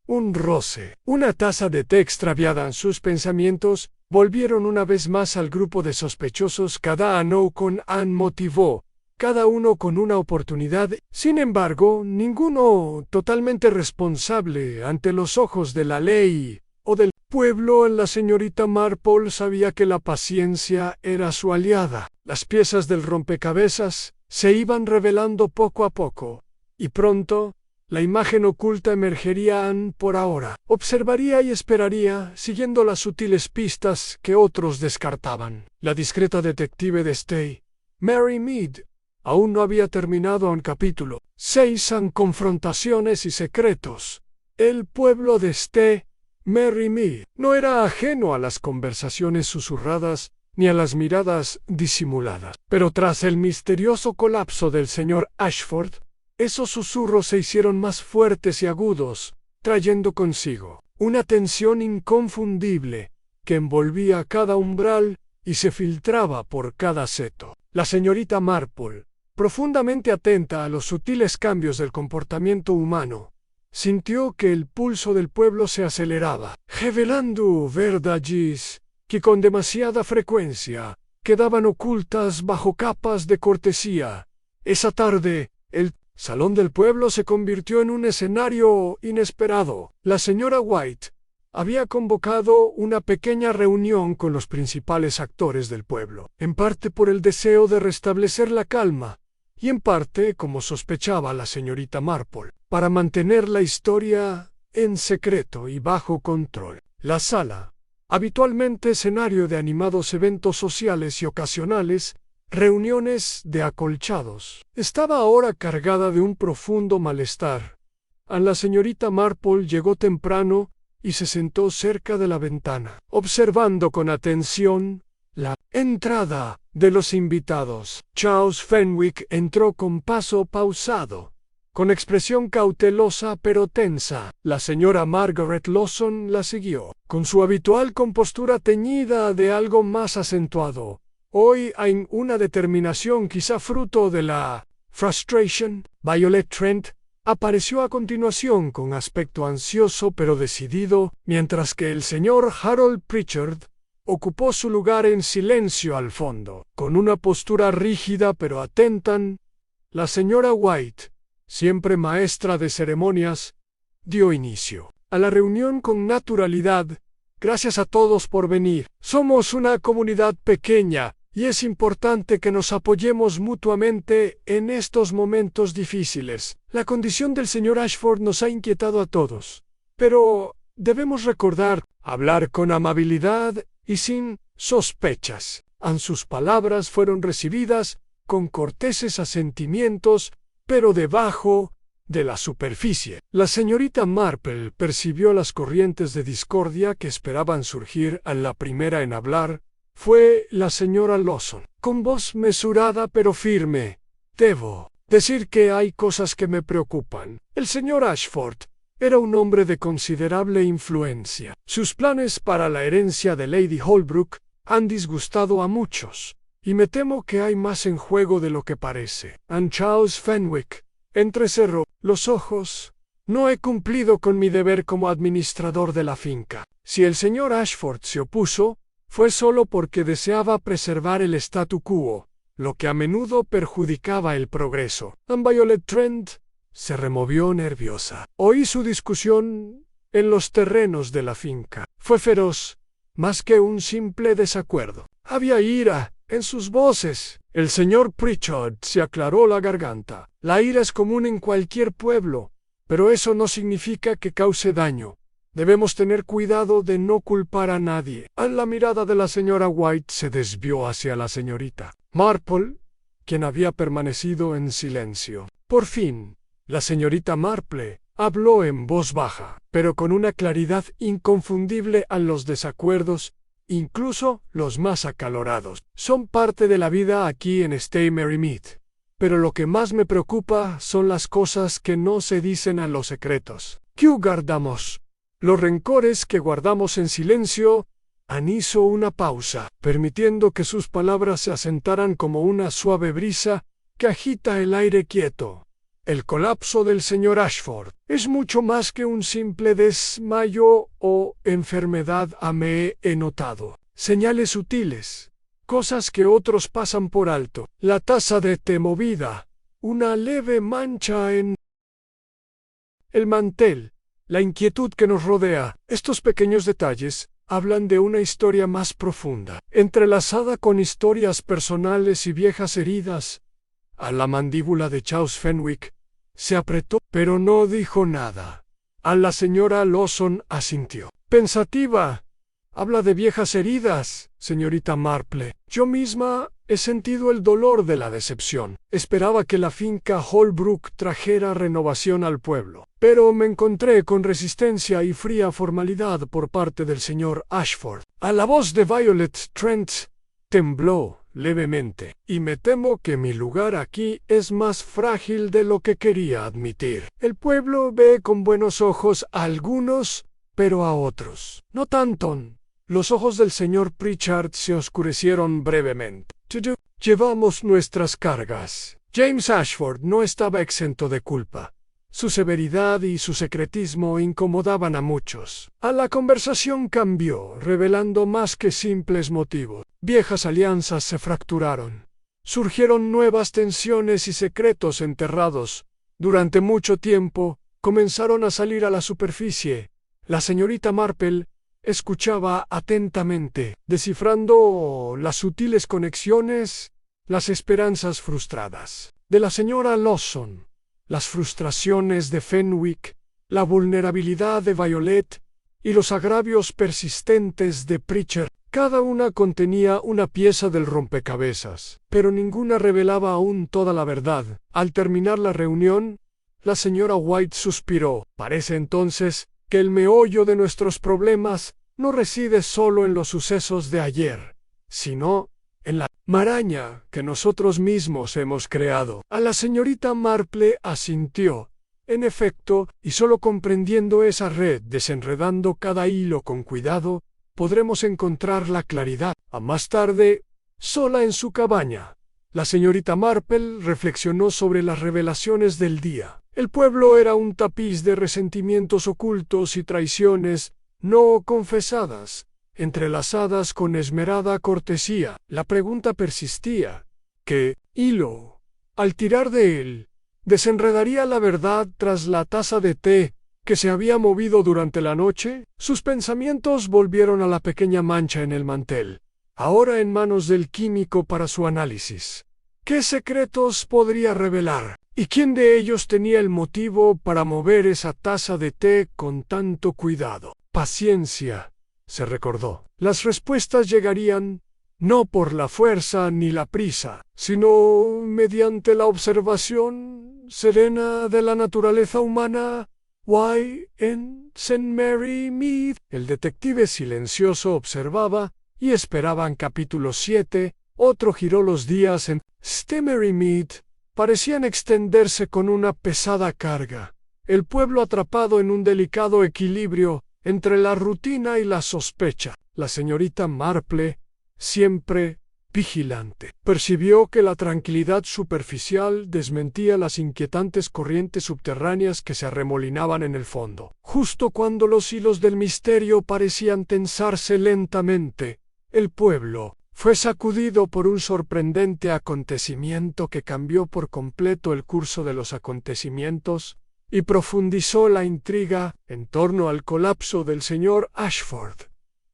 Un roce, una taza de té extraviada en sus pensamientos, volvieron una vez más al grupo de sospechosos. Cada uno con un motivo, cada uno con una oportunidad, sin embargo, ninguno totalmente responsable ante los ojos de la ley o del pueblo. La señorita Marple sabía que la paciencia era su aliada. Las piezas del rompecabezas se iban revelando poco a poco, y pronto la imagen oculta emergería. Por ahora, observaría y esperaría, siguiendo las sutiles pistas que otros descartaban. La discreta detective de Stay, Mary Mead, aún no había terminado un capítulo 6 en confrontaciones y secretos. El pueblo de Stay, Mary Mead, no era ajeno a las conversaciones susurradas ni a las miradas disimuladas. Pero tras el misterioso colapso del señor Ashford, esos susurros se hicieron más fuertes y agudos, trayendo consigo una tensión inconfundible que envolvía cada umbral y se filtraba por cada seto. La señorita Marple, profundamente atenta a los sutiles cambios del comportamiento humano, sintió que el pulso del pueblo se aceleraba, revelando verdades que con demasiada frecuencia quedaban ocultas bajo capas de cortesía. Esa tarde, el salón del pueblo se convirtió en un escenario inesperado. La señora White había convocado una pequeña reunión con los principales actores del pueblo, en parte por el deseo de restablecer la calma, y en parte, como sospechaba la señorita Marple, para mantener la historia en secreto y bajo control. La sala, habitualmente escenario de animados eventos sociales y ocasionales, reuniones de acolchados, estaba ahora cargada de un profundo malestar. La señorita Marple llegó temprano y se sentó cerca de la ventana, observando con atención la entrada de los invitados. Charles Fenwick entró con paso pausado, con expresión cautelosa pero tensa. La señora Margaret Lawson la siguió, con su habitual compostura teñida de algo más acentuado. Hoy hay una determinación, quizá fruto de la frustration. Violet Trent apareció a continuación con aspecto ansioso pero decidido, mientras que el señor Harold Pritchard ocupó su lugar en silencio al fondo, con una postura rígida pero atenta. La señora White, siempre maestra de ceremonias, dio inicio a la reunión con naturalidad. Gracias a todos por venir. Somos una comunidad pequeña y es importante que nos apoyemos mutuamente en estos momentos difíciles. La condición del señor Ashford nos ha inquietado a todos, pero debemos recordar hablar con amabilidad y sin sospechas. Sus palabras fueron recibidas con corteses asentimientos, pero debajo de la superficie. La señorita Marple percibió las corrientes de discordia que esperaban surgir. La primera en hablar fue la señora Lawson, con voz mesurada pero firme. Debo decir que hay cosas que me preocupan. El señor Ashford era un hombre de considerable influencia. Sus planes para la herencia de Lady Holbrook han disgustado a muchos, y me temo que hay más en juego de lo que parece. Charles Fenwick entrecerró los ojos. No he cumplido con mi deber como administrador de la finca. Si el señor Ashford se opuso, fue solo porque deseaba preservar el statu quo, lo que a menudo perjudicaba el progreso. Violet Trent se removió nerviosa. Oí su discusión en los terrenos de la finca. Fue feroz, más que un simple desacuerdo. Había ira en sus voces. El señor Pritchard se aclaró la garganta. La ira es común en cualquier pueblo, pero eso no significa que cause daño. Debemos tener cuidado de no culpar a nadie. La mirada de la señora White se desvió hacia la señorita Marple, quien había permanecido en silencio. Por fin, la señorita Marple habló en voz baja, pero con una claridad inconfundible. Los desacuerdos, incluso los más acalorados, son parte de la vida aquí en Stay Mary Mead. Pero lo que más me preocupa son las cosas que no se dicen a los secretos. ¿Qué guardamos? Los rencores que guardamos en silencio. Hizo una pausa, permitiendo que sus palabras se asentaran como una suave brisa que agita el aire quieto. El colapso del señor Ashford es mucho más que un simple desmayo o enfermedad. He notado señales sutiles, cosas que otros pasan por alto. La taza de té movida, una leve mancha en el mantel, la inquietud que nos rodea. Estos pequeños detalles hablan de una historia más profunda, entrelazada con historias personales y viejas heridas. A la mandíbula de Charles Fenwick se apretó, pero no dijo nada. A la señora Lawson asintió. Pensativa. Habla de viejas heridas, señorita Marple. Yo misma he sentido el dolor de la decepción. Esperaba que la finca Holbrook trajera renovación al pueblo, pero me encontré con resistencia y fría formalidad por parte del señor Ashford. A la voz de Violet Trent tembló levemente, y me temo que mi lugar aquí es más frágil de lo que quería admitir. El pueblo ve con buenos ojos a algunos, pero a otros no tanto. Los ojos del señor Pritchard se oscurecieron brevemente. Llevamos nuestras cargas. James Ashford no estaba exento de culpa. Su severidad y su secretismo incomodaban a muchos. La conversación cambió, revelando más que simples motivos. Viejas alianzas se fracturaron. Surgieron nuevas tensiones y secretos enterrados. Durante mucho tiempo, comenzaron a salir a la superficie. La señorita Marple escuchaba atentamente, descifrando las sutiles conexiones, las esperanzas frustradas de la señora Lawson, las frustraciones de Fenwick, la vulnerabilidad de Violet y los agravios persistentes de Pritchard. Cada una contenía una pieza del rompecabezas, pero ninguna revelaba aún toda la verdad. Al terminar la reunión, la señora White suspiró. Parece entonces que el meollo de nuestros problemas no reside solo en los sucesos de ayer, sino en la maraña que nosotros mismos hemos creado. A la señorita Marple asintió. En efecto, y solo comprendiendo esa red, desenredando cada hilo con cuidado, podremos encontrar la claridad. A más tarde, sola en su cabaña, la señorita Marple reflexionó sobre las revelaciones del día. El pueblo era un tapiz de resentimientos ocultos y traiciones no confesadas, entrelazadas con esmerada cortesía. La pregunta persistía: ¿qué hilo, al tirar de él, desenredaría la verdad tras la taza de té que se había movido durante la noche? Sus pensamientos volvieron a la pequeña mancha en el mantel, ahora en manos del químico para su análisis. ¿Qué secretos podría revelar? ¿Y quién de ellos tenía el motivo para mover esa taza de té con tanto cuidado? Paciencia, se recordó. Las respuestas llegarían no por la fuerza ni la prisa, sino mediante la observación serena de la naturaleza humana. En St. Mary Mead. El detective silencioso observaba y esperaban capítulo 7. Otro giró los días en St. Mary Mead. Parecían extenderse con una pesada carga. El pueblo atrapado en un delicado equilibrio entre la rutina y la sospecha. La señorita Marple, siempre vigilante, percibió que la tranquilidad superficial desmentía las inquietantes corrientes subterráneas que se arremolinaban en el fondo. Justo cuando los hilos del misterio parecían tensarse lentamente, el pueblo fue sacudido por un sorprendente acontecimiento que cambió por completo el curso de los acontecimientos y profundizó la intriga en torno al colapso del señor Ashford.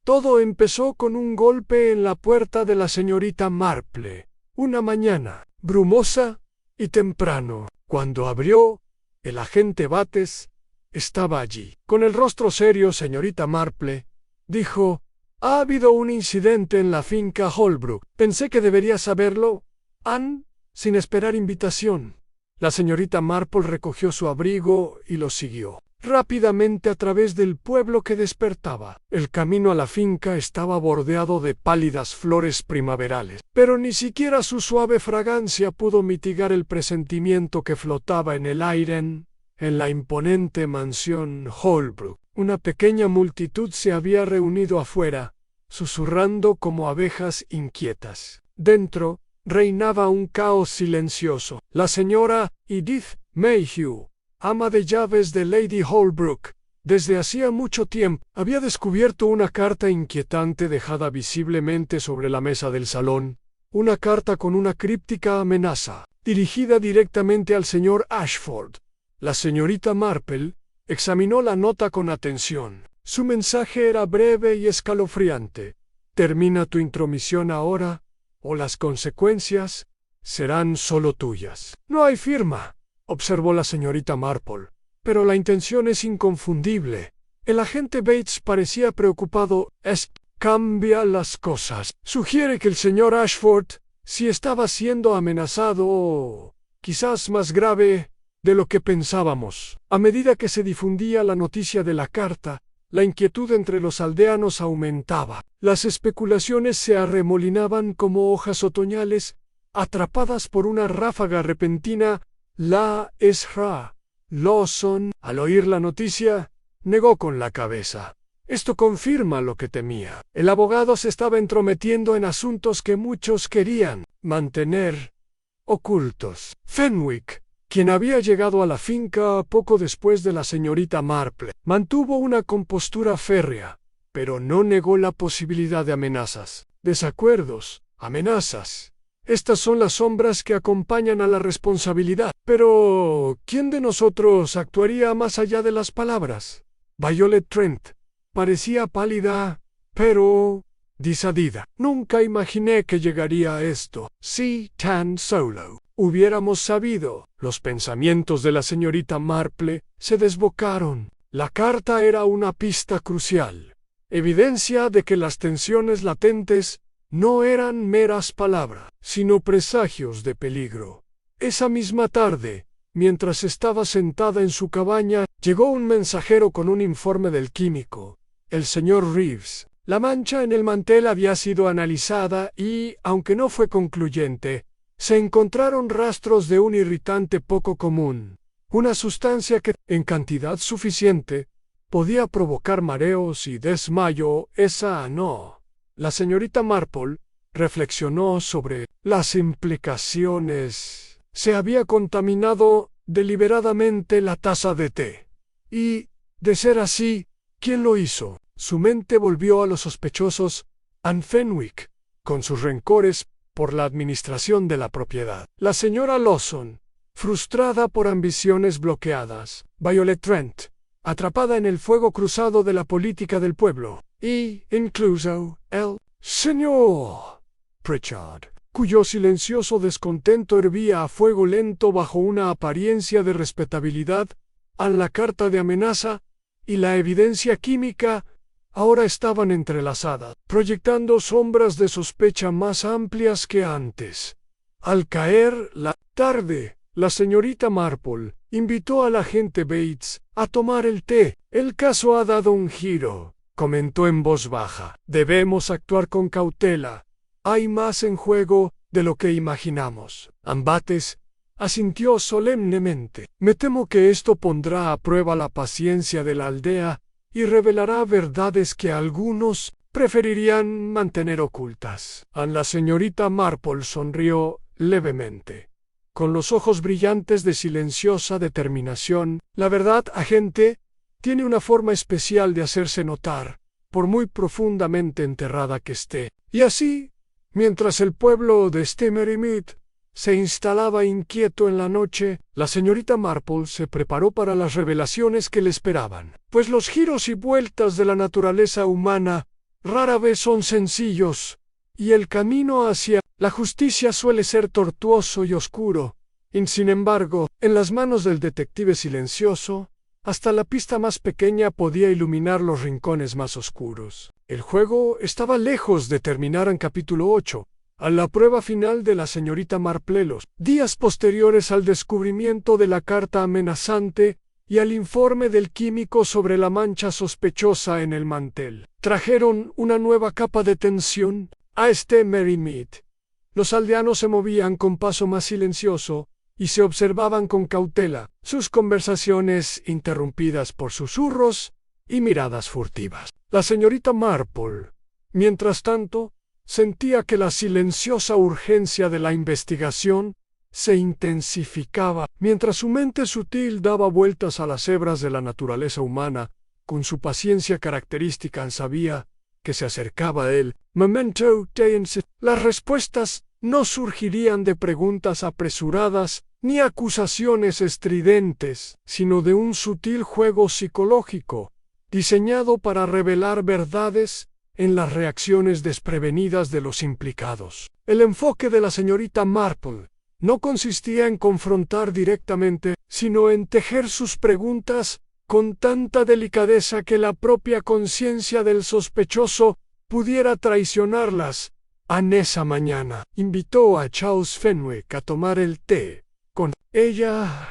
Todo empezó con un golpe en la puerta de la señorita Marple, una mañana brumosa y temprano. Cuando abrió, el agente Bates estaba allí. Con el rostro serio, señorita Marple dijo: «Ha habido un incidente en la finca Holbrook. Pensé que debería saberlo, Anne, sin esperar invitación». La señorita Marple recogió su abrigo y lo siguió rápidamente a través del pueblo que despertaba. El camino a la finca estaba bordeado de pálidas flores primaverales, pero ni siquiera su suave fragancia pudo mitigar el presentimiento que flotaba en el aire en la imponente mansión Holbrook. Una pequeña multitud se había reunido afuera, susurrando como abejas inquietas. Dentro reinaba un caos silencioso. La señora Edith Mayhew, ama de llaves de Lady Holbrook, desde hacía mucho tiempo había descubierto una carta inquietante dejada visiblemente sobre la mesa del salón, una carta con una críptica amenaza, dirigida directamente al señor Ashford. La señorita Marple examinó la nota con atención. Su mensaje era breve y escalofriante. Termina tu intromisión ahora, o las consecuencias serán solo tuyas. No hay firma, observó la señorita Marple, pero la intención es inconfundible. El agente Bates parecía preocupado. Cambia las cosas. Sugiere que el señor Ashford, si estaba siendo amenazado, quizás más grave de lo que pensábamos. A medida que se difundía la noticia de la carta, la inquietud entre los aldeanos aumentaba. Las especulaciones se arremolinaban como hojas otoñales, atrapadas por una ráfaga repentina. La Ezra Lawson, al oír la noticia, negó con la cabeza. Esto confirma lo que temía. El abogado se estaba entrometiendo en asuntos que muchos querían mantener ocultos. Fenwick, quien había llegado a la finca poco después de la señorita Marple, mantuvo una compostura férrea, pero no negó la posibilidad de amenazas. Desacuerdos, amenazas. Estas son las sombras que acompañan a la responsabilidad. Pero, ¿quién de nosotros actuaría más allá de las palabras? Violet Trent parecía pálida, pero disadida. Nunca imaginé que llegaría a esto. Si tan solo hubiéramos sabido. Los pensamientos de la señorita Marple se desbocaron. La carta era una pista crucial, evidencia de que las tensiones latentes no eran meras palabras, sino presagios de peligro. Esa misma tarde, mientras estaba sentada en su cabaña, llegó un mensajero con un informe del químico, el señor Reeves. La mancha en el mantel había sido analizada y, aunque no fue concluyente, se encontraron rastros de un irritante poco común, una sustancia que, en cantidad suficiente, podía provocar mareos y desmayo. Esa no. La señorita Marple reflexionó sobre las implicaciones. Se había contaminado deliberadamente la taza de té. Y, de ser así, ¿quién lo hizo? Su mente volvió a los sospechosos. Anne Fenwick, con sus rencores por la administración de la propiedad. La señora Lawson, frustrada por ambiciones bloqueadas. Violet Trent, atrapada en el fuego cruzado de la política del pueblo. Y, incluso, el señor Pritchard, cuyo silencioso descontento hervía a fuego lento bajo una apariencia de respetabilidad, a la carta de amenaza y la evidencia química ahora estaban entrelazadas, proyectando sombras de sospecha más amplias que antes. Al caer la tarde, la señorita Marple invitó al agente Bates a tomar el té. El caso ha dado un giro, comentó en voz baja. Debemos actuar con cautela. Hay más en juego de lo que imaginamos. Ambates asintió solemnemente. Me temo que esto pondrá a prueba la paciencia de la aldea y revelará verdades que algunos preferirían mantener ocultas. La señorita Marple sonrió levemente, con los ojos brillantes de silenciosa determinación. La verdad, agente, tiene una forma especial de hacerse notar, por muy profundamente enterrada que esté. Y así, mientras el pueblo de Merrymead se instalaba inquieto en la noche, la señorita Marple se preparó para las revelaciones que le esperaban. Pues los giros y vueltas de la naturaleza humana rara vez son sencillos, y el camino hacia la justicia suele ser tortuoso y oscuro. Y sin embargo, en las manos del detective silencioso, hasta la pista más pequeña podía iluminar los rincones más oscuros. El juego estaba lejos de terminar en capítulo 8. A la prueba final de la señorita Marple, los días posteriores al descubrimiento de la carta amenazante y al informe del químico sobre la mancha sospechosa en el mantel, trajeron una nueva capa de tensión a Merrymead. Los aldeanos se movían con paso más silencioso y se observaban con cautela, sus conversaciones interrumpidas por susurros y miradas furtivas. La señorita Marple, mientras tanto, sentía que la silenciosa urgencia de la investigación se intensificaba, mientras su mente sutil daba vueltas a las hebras de la naturaleza humana. Con su paciencia característica sabía que se acercaba el momento de las respuestas no surgirían de preguntas apresuradas ni acusaciones estridentes, sino de un sutil juego psicológico, diseñado para revelar verdades en las reacciones desprevenidas de los implicados. El enfoque de la señorita Marple no consistía en confrontar directamente, sino en tejer sus preguntas con tanta delicadeza que la propia conciencia del sospechoso pudiera traicionarlas. Esa mañana invitó a Charles Fenwick a tomar el té con ella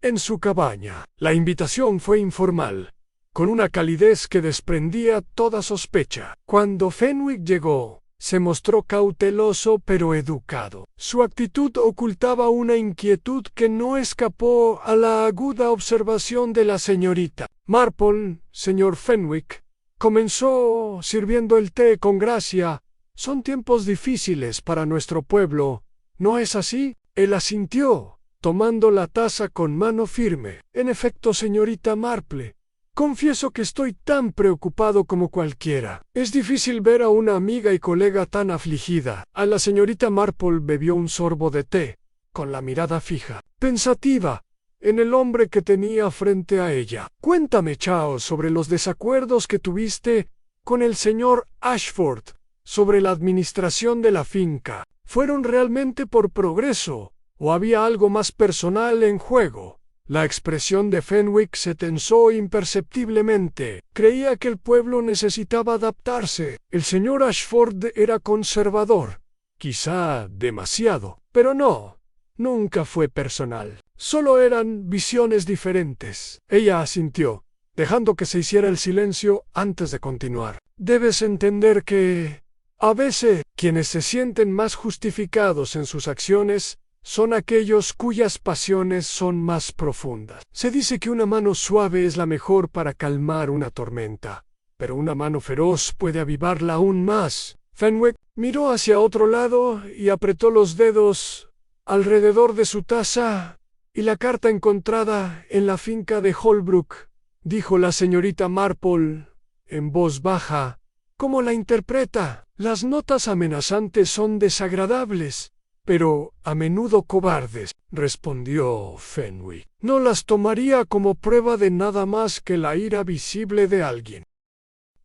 en su cabaña. La invitación fue informal, con una calidez que desprendía toda sospecha. Cuando Fenwick llegó, se mostró cauteloso pero educado. Su actitud ocultaba una inquietud que no escapó a la aguda observación de la señorita Marple. Señor Fenwick, comenzó sirviendo el té con gracia. Son tiempos difíciles para nuestro pueblo, ¿no es así? Él asintió, tomando la taza con mano firme. En efecto, señorita Marple, confieso que estoy tan preocupado como cualquiera. Es difícil ver a una amiga y colega tan afligida. La señorita Marple bebió un sorbo de té, con la mirada fija, pensativa, en el hombre que tenía frente a ella. Cuéntame, Charles, sobre los desacuerdos que tuviste con el señor Ashford sobre la administración de la finca. ¿Fueron realmente por progreso, o había algo más personal en juego? La expresión de Fenwick se tensó imperceptiblemente. Creía que el pueblo necesitaba adaptarse. El señor Ashford era conservador, quizá demasiado, pero nunca fue personal. Solo eran visiones diferentes. Ella asintió, dejando que se hiciera el silencio antes de continuar. Debes entender que, a veces, quienes se sienten más justificados en sus acciones son aquellos cuyas pasiones son más profundas. Se dice que una mano suave es la mejor para calmar una tormenta, pero una mano feroz puede avivarla aún más. Fenwick miró hacia otro lado y apretó los dedos alrededor de su taza. «Y la carta encontrada en la finca de Holbrook», dijo la señorita Marple en voz baja. «¿Cómo la interpreta? Las notas amenazantes son desagradables, pero a menudo cobardes», respondió Fenwick. «No las tomaría como prueba de nada más que la ira visible de alguien».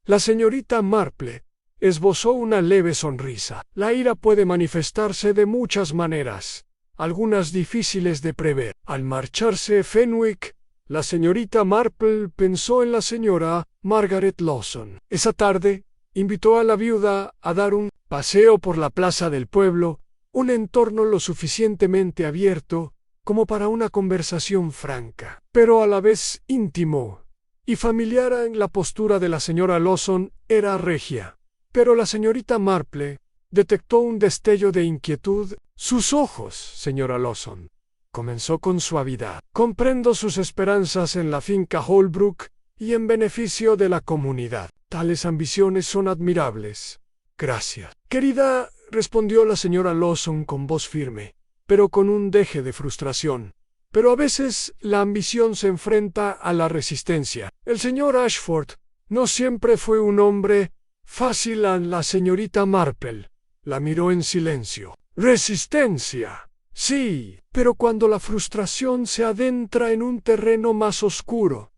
La señorita Marple esbozó una leve sonrisa. La ira puede manifestarse de muchas maneras, algunas difíciles de prever. Al marcharse Fenwick, la señorita Marple pensó en la señora Margaret Lawson. Esa tarde invitó a la viuda a dar un paseo por la plaza del pueblo, un entorno lo suficientemente abierto como para una conversación franca, pero a la vez íntimo y familiar. En la postura de la señora Lawson era regia, pero la señorita Marple detectó un destello de inquietud. «Sus ojos, señora Lawson», comenzó con suavidad. «Comprendo sus esperanzas en la finca Holbrook y en beneficio de la comunidad. Tales ambiciones son admirables». «Gracias, querida», respondió la señora Lawson con voz firme, pero con un deje de frustración. «Pero a veces la ambición se enfrenta a la resistencia. El señor Ashford no siempre fue un hombre fácil». A la señorita Marple la miró en silencio. «Resistencia. Sí, pero cuando la frustración se adentra en un terreno más oscuro».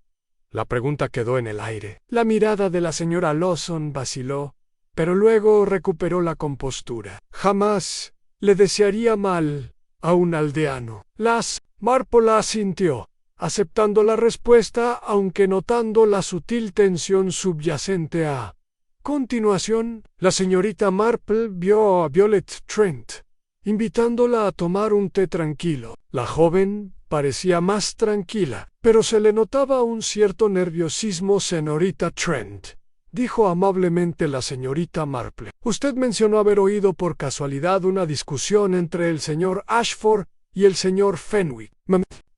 La pregunta quedó en el aire. La mirada de la señora Lawson vaciló, pero luego recuperó la compostura. «Jamás le desearía mal a un aldeano». Las Marple asintió, aceptando la respuesta, aunque notando la sutil tensión subyacente a continuación. La señorita Marple vio a Violet Trent, invitándola a tomar un té tranquilo. La joven parecía más tranquila, pero se le notaba un cierto nerviosismo. «Señorita Trent», dijo amablemente la señorita Marple, «usted mencionó haber oído por casualidad una discusión entre el señor Ashford y el señor Fenwick.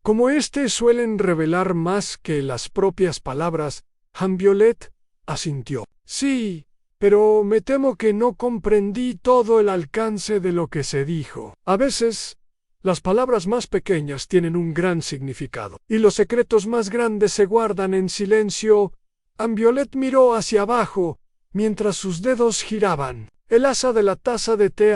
Como éste suelen revelar más que las propias palabras». Violet asintió. «Sí, pero me temo que no comprendí todo el alcance de lo que se dijo». A veces, Las palabras más pequeñas tienen un gran significado, y los secretos más grandes se guardan en silencio. Anne Violet miró hacia abajo, mientras sus dedos giraban el asa de la taza de té.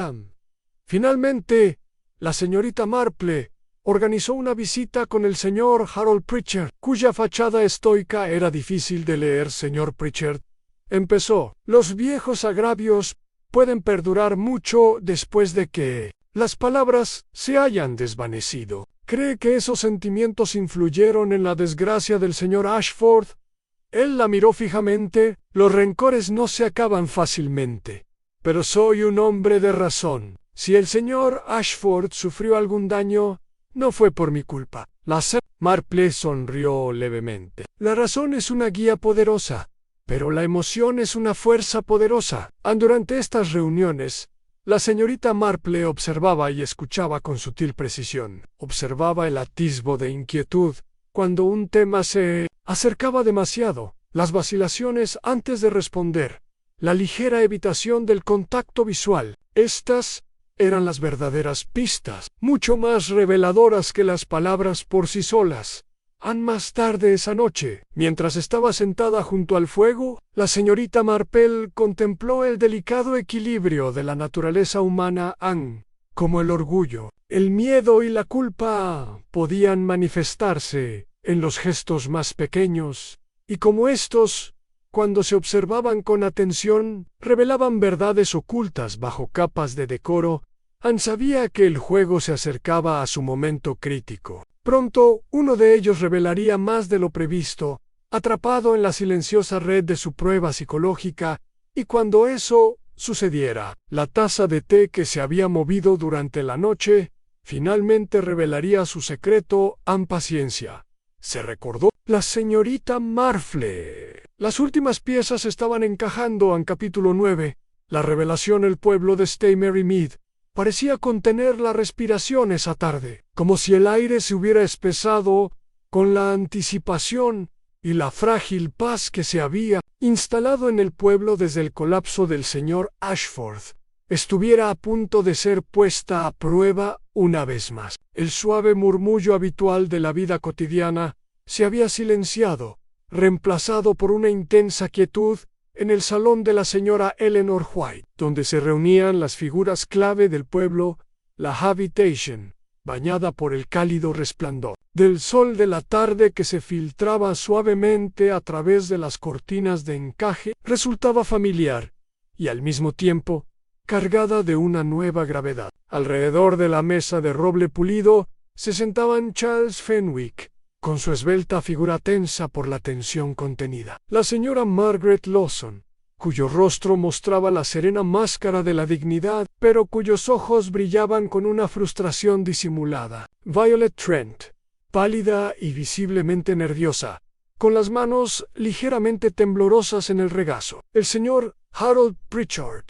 Finalmente, la señorita Marple organizó una visita con el señor Harold Pritchard, cuya fachada estoica era difícil de leer. Señor Pritchard, empezó, los viejos agravios pueden perdurar mucho después de que las palabras se hayan desvanecido. ¿Cree que esos sentimientos influyeron en la desgracia del señor Ashford? Él la miró fijamente. Los rencores no se acaban fácilmente. Pero soy un hombre de razón. Si el señor Ashford sufrió algún daño, no fue por mi culpa. La señora Marple sonrió levemente. La razón es una guía poderosa, pero la emoción es una fuerza poderosa. Durante estas reuniones, la señorita Marple observaba y escuchaba con sutil precisión. Observaba el atisbo de inquietud cuando un tema se acercaba demasiado, las vacilaciones antes de responder, la ligera evitación del contacto visual. Estas eran las verdaderas pistas, mucho más reveladoras que las palabras por sí solas. Más tarde esa noche, mientras estaba sentada junto al fuego, la señorita Marple contempló el delicado equilibrio de la naturaleza humana. Como el orgullo, el miedo y la culpa podían manifestarse en los gestos más pequeños, y como estos, cuando se observaban con atención, revelaban verdades ocultas bajo capas de decoro. Anne sabía que el juego se acercaba a su momento crítico. Pronto, uno de ellos revelaría más de lo previsto, atrapado en la silenciosa red de su prueba psicológica, y cuando eso sucediera, la taza de té que se había movido durante la noche, finalmente revelaría su secreto. Paciencia. Se recordó. La señorita Marple. Las últimas piezas estaban encajando. Capítulo 9. La revelación. El pueblo de St. Mary Mead parecía contener la respiración esa tarde, como si el aire se hubiera espesado con la anticipación y la frágil paz que se había instalado en el pueblo desde el colapso del señor Ashford estuviera a punto de ser puesta a prueba una vez más. El suave murmullo habitual de la vida cotidiana se había silenciado, reemplazado por una intensa quietud en el salón de la señora Eleanor White, donde se reunían las figuras clave del pueblo. La habitation, bañada por el cálido resplandor del sol de la tarde que se filtraba suavemente a través de las cortinas de encaje, resultaba familiar y al mismo tiempo cargada de una nueva gravedad. Alrededor de la mesa de roble pulido se sentaban Charles Fenwick, con su esbelta figura tensa por la tensión contenida, la señora Margaret Lawson, cuyo rostro mostraba la serena máscara de la dignidad, pero cuyos ojos brillaban con una frustración disimulada, Violet Trent, pálida y visiblemente nerviosa, con las manos ligeramente temblorosas en el regazo, el señor Harold Pritchard,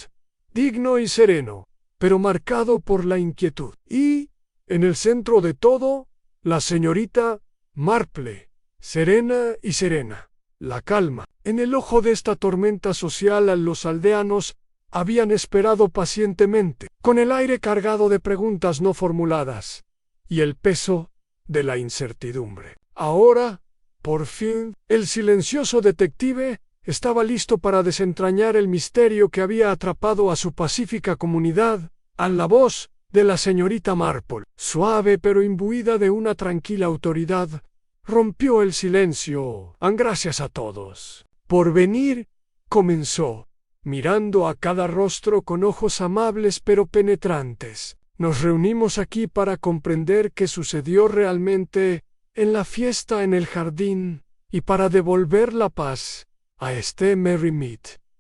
digno y sereno, pero marcado por la inquietud, y, en el centro de todo, la señorita Marple, serena y serena. La calma. En el ojo de esta tormenta social, los aldeanos habían esperado pacientemente, con el aire cargado de preguntas no formuladas y el peso de la incertidumbre. Ahora, por fin, el silencioso detective estaba listo para desentrañar el misterio que había atrapado a su pacífica comunidad. La voz de la señorita Marple, suave pero imbuida de una tranquila autoridad, rompió el silencio. Gracias a todos por venir, comenzó, mirando a cada rostro con ojos amables pero penetrantes. Nos reunimos aquí para comprender qué sucedió realmente en la fiesta en el jardín y para devolver la paz a St. Mary Mead.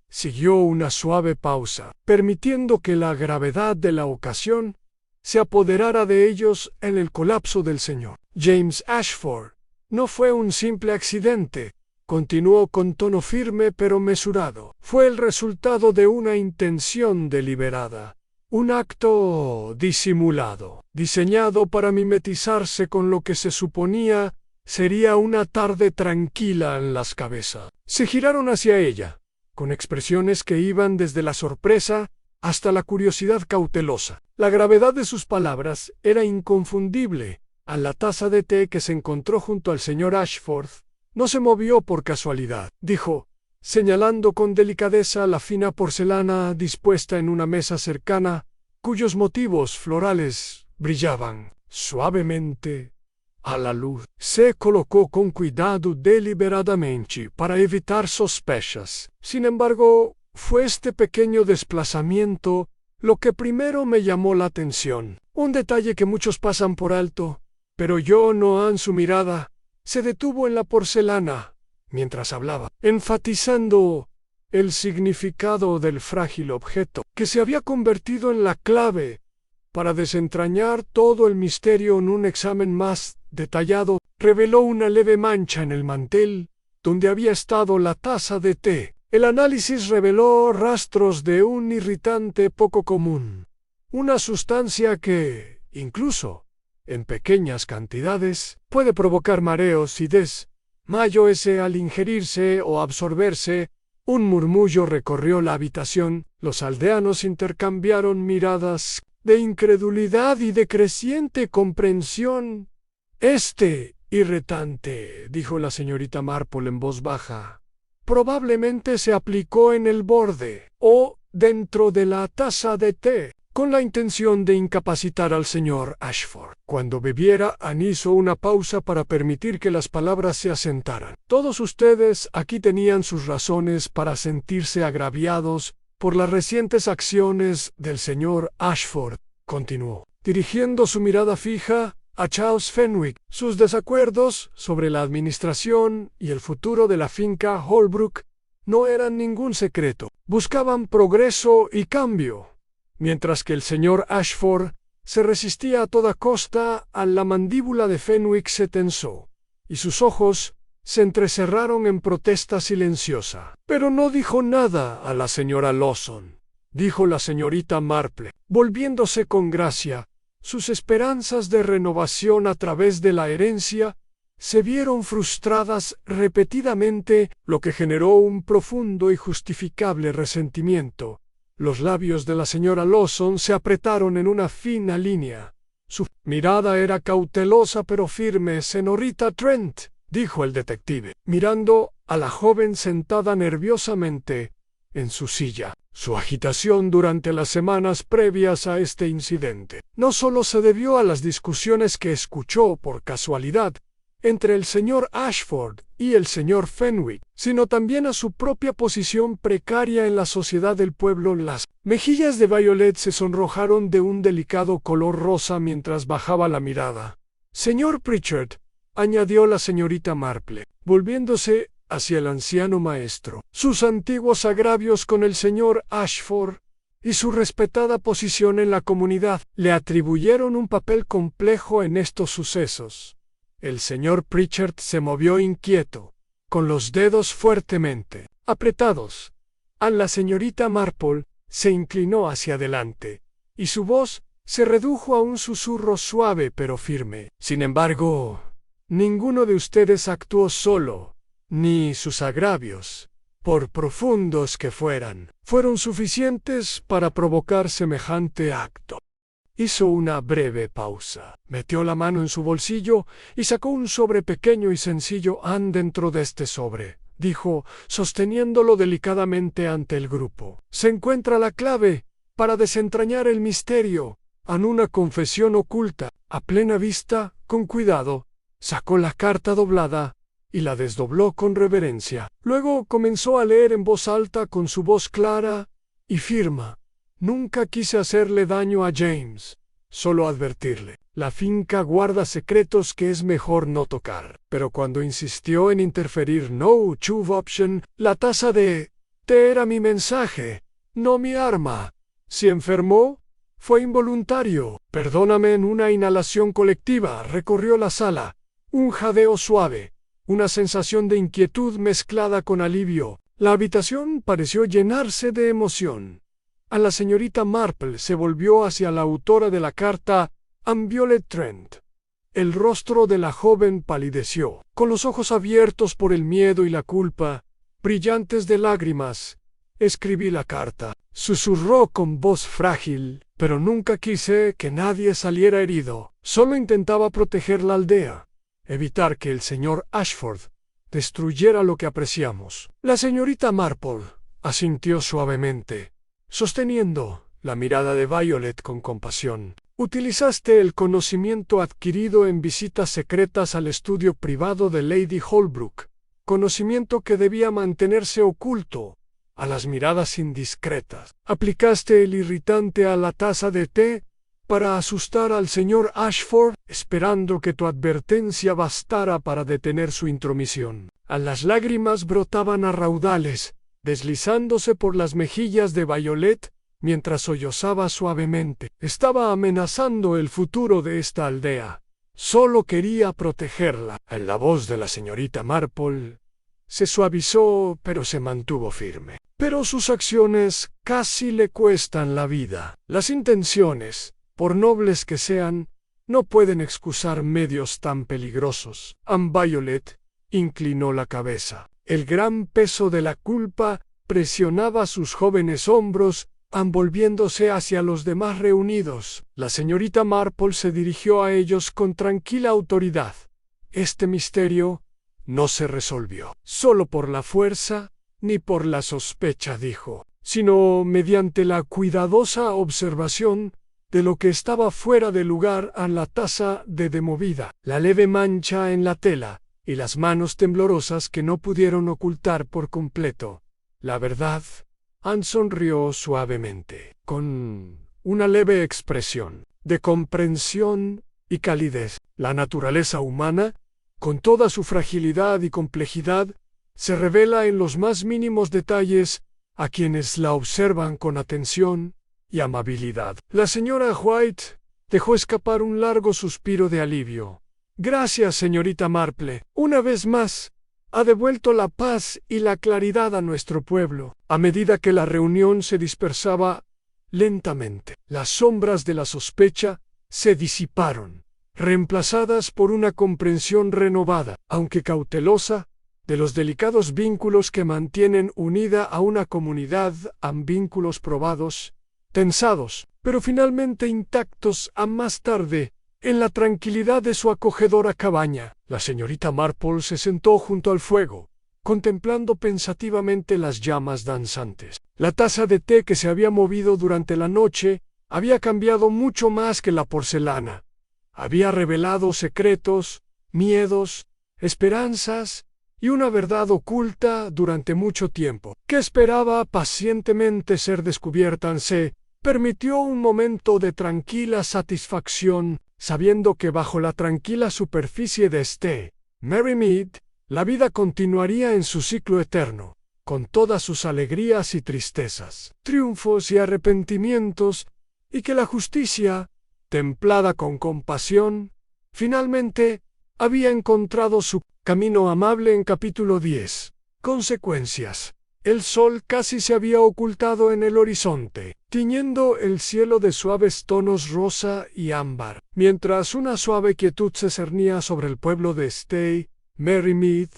Siguió una suave pausa, permitiendo que la gravedad de la ocasión se apoderara de ellos en el colapso del señor James Ashford. No fue un simple accidente, continuó con tono firme pero mesurado. Fue el resultado de una intención deliberada, un acto disimulado, diseñado para mimetizarse con lo que se suponía sería una tarde tranquila en las cabezas. Se giraron hacia ella, con expresiones que iban desde la sorpresa hasta la curiosidad cautelosa. La gravedad de sus palabras era inconfundible. A la taza de té que se encontró junto al señor Ashford no se movió por casualidad, dijo, señalando con delicadeza la fina porcelana dispuesta en una mesa cercana, cuyos motivos florales brillaban suavemente a la luz. Se colocó con cuidado deliberadamente para evitar sospechas. Sin embargo, fue este pequeño desplazamiento lo que primero me llamó la atención. Un detalle que muchos pasan por alto, pero yo no. Su mirada se detuvo en la porcelana mientras hablaba, enfatizando el significado del frágil objeto, que se había convertido en la clave para desentrañar todo el misterio. En un examen más detallado, reveló una leve mancha en el mantel donde había estado la taza de té. El análisis reveló rastros de un irritante poco común, una sustancia que, incluso en pequeñas cantidades, puede provocar mareos y desmayo al ingerirse o absorberse. Un murmullo recorrió la habitación. Los aldeanos intercambiaron miradas de incredulidad y de creciente comprensión. Irritante, dijo la señorita Marple en voz baja, probablemente se aplicó en el borde o dentro de la taza de té, con la intención de incapacitar al señor Ashford. Cuando bebiera, Anne hizo una pausa para permitir que las palabras se asentaran. Todos ustedes aquí tenían sus razones para sentirse agraviados por las recientes acciones del señor Ashford, continuó, dirigiendo su mirada fija a Charles Fenwick. Sus desacuerdos sobre la administración y el futuro de la finca Holbrook no eran ningún secreto. Buscaban progreso y cambio, mientras que el señor Ashford se resistía a toda costa. La mandíbula de Fenwick se tensó, y sus ojos se entrecerraron en protesta silenciosa. Pero no dijo nada a la señora Lawson, dijo la señorita Marple, volviéndose con gracia. Sus esperanzas de renovación a través de la herencia se vieron frustradas repetidamente, lo que generó un profundo y justificable resentimiento. Los labios de la señora Lawson se apretaron en una fina línea. Su mirada era cautelosa pero firme. Señorita Trent, dijo el detective, mirando a la joven sentada nerviosamente en su silla. Su agitación durante las semanas previas a este incidente no solo se debió a las discusiones que escuchó por casualidad entre el señor Ashford y el señor Fenwick, sino también a su propia posición precaria en la sociedad del pueblo. Las mejillas de Violet se sonrojaron de un delicado color rosa mientras bajaba la mirada. Señor Pritchard, añadió la señorita Marple, volviéndose hacia el anciano maestro, sus antiguos agravios con el señor Ashford y su respetada posición en la comunidad le atribuyeron un papel complejo en estos sucesos. El señor Pritchard se movió inquieto, con los dedos fuertemente apretados. La señorita Marple se inclinó hacia adelante, y su voz se redujo a un susurro suave pero firme. Sin embargo, ninguno de ustedes actuó solo, ni sus agravios, por profundos que fueran, fueron suficientes para provocar semejante acto. Hizo una breve pausa, metió la mano en su bolsillo y sacó un sobre pequeño y sencillo. Dentro de este sobre, dijo, sosteniéndolo delicadamente ante el grupo, se encuentra la clave para desentrañar el misterio. Una confesión oculta. A plena vista, con cuidado, sacó la carta doblada y la desdobló con reverencia. Luego comenzó a leer en voz alta con su voz clara y firme. Nunca quise hacerle daño a James, solo advertirle. La finca guarda secretos que es mejor no tocar. Pero cuando insistió en interferir, no chuve option, la taza de té era mi mensaje, no mi arma. Si enfermó, fue involuntario. Perdóname. En una inhalación colectiva recorrió la sala. Un jadeo suave. Una sensación de inquietud mezclada con alivio. La habitación pareció llenarse de emoción. La señorita Marple se volvió hacia la autora de la carta, Violet Trent. El rostro de la joven palideció, con los ojos abiertos por el miedo y la culpa, brillantes de lágrimas. escribí la carta. Susurró con voz frágil, pero nunca quise que nadie saliera herido. Solo intentaba proteger la aldea, evitar que el señor Ashford destruyera lo que apreciamos. La señorita Marple asintió suavemente, sosteniendo la mirada de Violet con compasión. Utilizaste el conocimiento adquirido en visitas secretas al estudio privado de Lady Holbrook, conocimiento que debía mantenerse oculto a las miradas indiscretas. Aplicaste el irritante a la taza de té para asustar al señor Ashford, esperando que tu advertencia bastara para detener su intromisión. Las lágrimas brotaban a raudales, deslizándose por las mejillas de Violet mientras sollozaba suavemente. Estaba amenazando el futuro de esta aldea. Solo quería protegerla. La voz de la señorita Marple se suavizó, pero se mantuvo firme. Pero sus acciones casi le cuestan la vida. Las intenciones, por nobles que sean, no pueden excusar medios tan peligrosos. Violet inclinó la cabeza. El gran peso de la culpa presionaba sus jóvenes hombros, volviéndose hacia los demás reunidos. La señorita Marple se dirigió a ellos con tranquila autoridad. Este misterio no se resolvió solo por la fuerza ni por la sospecha, dijo, sino mediante la cuidadosa observación de lo que estaba fuera de lugar a la taza de movida, la leve mancha en la tela y las manos temblorosas que no pudieron ocultar por completo la verdad. Anne sonrió suavemente, con una leve expresión de comprensión y calidez. La naturaleza humana, con toda su fragilidad y complejidad, se revela en los más mínimos detalles a quienes la observan con atención y amabilidad. La señora White dejó escapar un largo suspiro de alivio. Gracias, señorita Marple. Una vez más, ha devuelto la paz y la claridad a nuestro pueblo. A medida que la reunión se dispersaba lentamente, las sombras de la sospecha se disiparon, reemplazadas por una comprensión renovada, aunque cautelosa, de los delicados vínculos que mantienen unida a una comunidad, vínculos probados, tensados, pero finalmente intactos más tarde, en la tranquilidad de su acogedora cabaña. La señorita Marple se sentó junto al fuego, contemplando pensativamente las llamas danzantes. La taza de té que se había movido durante la noche había cambiado mucho más que la porcelana. Había revelado secretos, miedos, esperanzas y una verdad oculta durante mucho tiempo, que esperaba pacientemente ser descubierta. Se permitió un momento de tranquila satisfacción, sabiendo que bajo la tranquila superficie de Merrymead, la vida continuaría en su ciclo eterno, con todas sus alegrías y tristezas, triunfos y arrepentimientos, y que la justicia, templada con compasión, finalmente había encontrado su camino amable. En capítulo 10. Consecuencias. El sol casi se había ocultado en el horizonte, tiñendo el cielo de suaves tonos rosa y ámbar, mientras una suave quietud se cernía sobre el pueblo de Merrymead.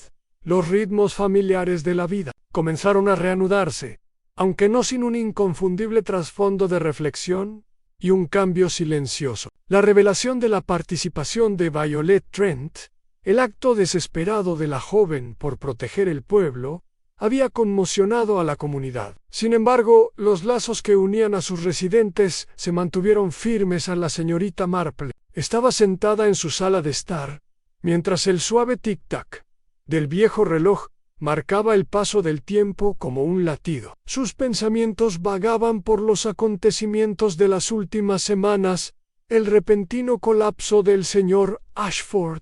Los ritmos familiares de la vida comenzaron a reanudarse, aunque no sin un inconfundible trasfondo de reflexión y un cambio silencioso. La revelación de la participación de Violet Trent, el acto desesperado de la joven por proteger el pueblo, había conmocionado a la comunidad. Sin embargo, los lazos que unían a sus residentes se mantuvieron firmes. La señorita Marple estaba sentada en su sala de estar, mientras el suave tic-tac del viejo reloj marcaba el paso del tiempo como un latido. Sus pensamientos vagaban por los acontecimientos de las últimas semanas, el repentino colapso del señor Ashford,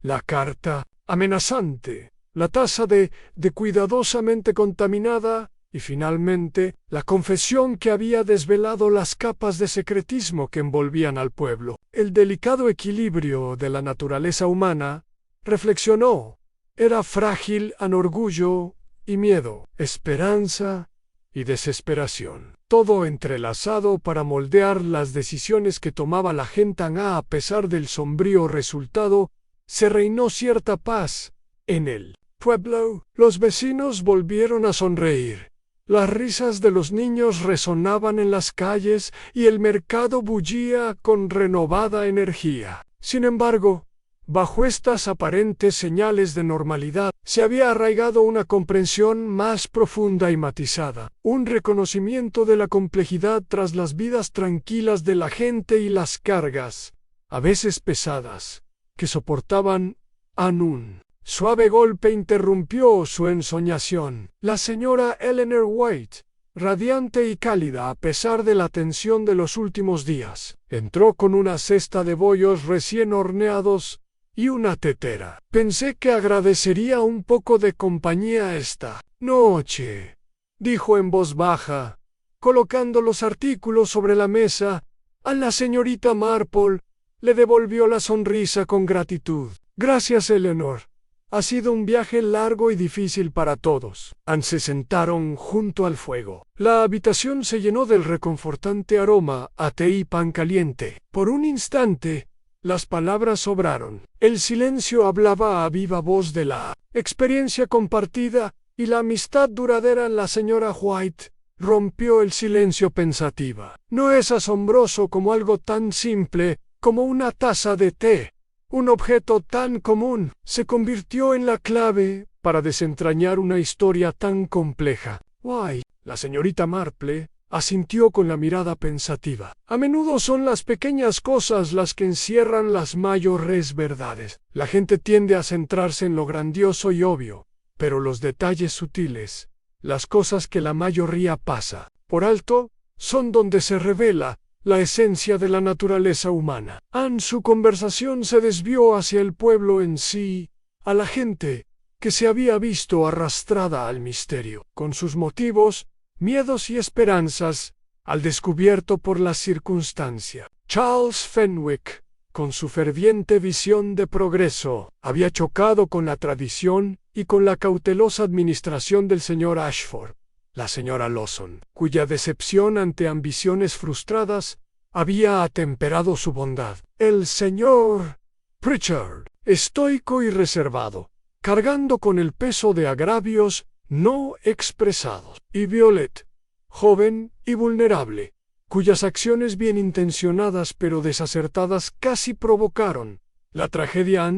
la carta amenazante, la taza de cuidadosamente contaminada, y finalmente la confesión que había desvelado las capas de secretismo que envolvían al pueblo. El delicado equilibrio de la naturaleza humana, reflexionó, era frágil en orgullo y miedo, esperanza y desesperación, todo entrelazado para moldear las decisiones que tomaba la gente. A pesar del sombrío resultado, se reinó cierta paz en el pueblo. Los vecinos volvieron a sonreír, Las risas de los niños resonaban en las calles y el mercado bullía con renovada energía. Sin embargo, bajo estas aparentes señales de normalidad, se había arraigado una comprensión más profunda y matizada, un reconocimiento de la complejidad tras las vidas tranquilas de la gente y las cargas, a veces pesadas, que soportaban. Un suave golpe interrumpió su ensoñación. La señora Eleanor White, radiante y cálida a pesar de la tensión de los últimos días, entró con una cesta de bollos recién horneados y una tetera. «Pensé que agradecería un poco de compañía esta noche», dijo en voz baja, colocando los artículos sobre la mesa. A la señorita Marple le devolvió la sonrisa con gratitud. «Gracias, Eleanor. Ha sido un viaje largo y difícil para todos». Se sentaron junto al fuego. La habitación se llenó del reconfortante aroma a té y pan caliente. Por un instante, las palabras sobraron. El silencio hablaba a viva voz de la experiencia compartida y la amistad duradera. La señora White rompió el silencio pensativa. «No es asombroso como algo tan simple como una taza de té, un objeto tan común, se convirtió en la clave para desentrañar una historia tan compleja». «Why», la señorita Marple asintió con la mirada pensativa. «A menudo son las pequeñas cosas las que encierran las mayores verdades. La gente tiende a centrarse en lo grandioso y obvio, pero los detalles sutiles, las cosas que la mayoría pasa por alto, son donde se revela la esencia de la naturaleza humana». Su conversación se desvió hacia el pueblo en sí, a la gente que se había visto arrastrada al misterio, con sus motivos, miedos y esperanzas, al descubierto por la circunstancia. Charles Fenwick, con su ferviente visión de progreso, había chocado con la tradición y con la cautelosa administración del señor Ashford. La señora Lawson, cuya decepción ante ambiciones frustradas había atemperado su bondad. El señor Pritchard, estoico y reservado, cargando con el peso de agravios no expresados. Y Violet, joven y vulnerable, cuyas acciones bien intencionadas pero desacertadas casi provocaron la tragedia.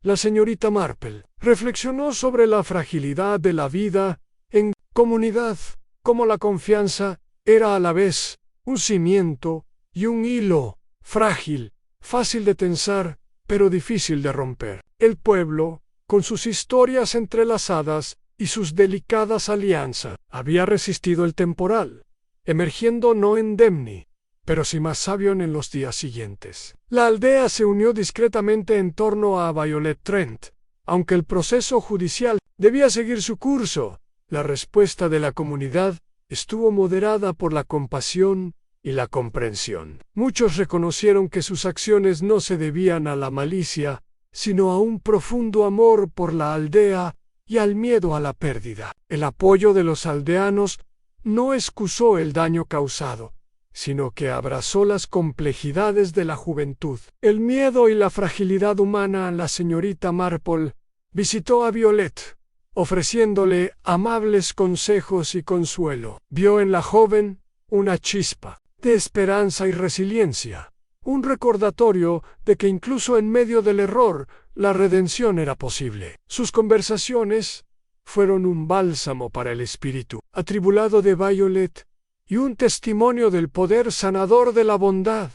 La señorita Marple reflexionó sobre la fragilidad de la vida en comunidad, como la confianza era a la vez un cimiento y un hilo frágil, fácil de tensar, pero difícil de romper. El pueblo, con sus historias entrelazadas y sus delicadas alianzas, había resistido el temporal, emergiendo no indemne, pero sí más sabio en los días siguientes. La aldea se unió discretamente en torno a Violet Trent. Aunque el proceso judicial debía seguir su curso, la respuesta de la comunidad estuvo moderada por la compasión y la comprensión. Muchos reconocieron que sus acciones no se debían a la malicia, sino a un profundo amor por la aldea y al miedo a la pérdida. El apoyo de los aldeanos no excusó el daño causado, sino que abrazó las complejidades de la juventud, el miedo y la fragilidad humana. La señorita Marple visitó a Violet, ofreciéndole amables consejos y consuelo. Vio en la joven una chispa de esperanza y resiliencia, un recordatorio de que incluso en medio del error, la redención era posible. Sus conversaciones fueron un bálsamo para el espíritu atribulado de Violet y un testimonio del poder sanador de la bondad.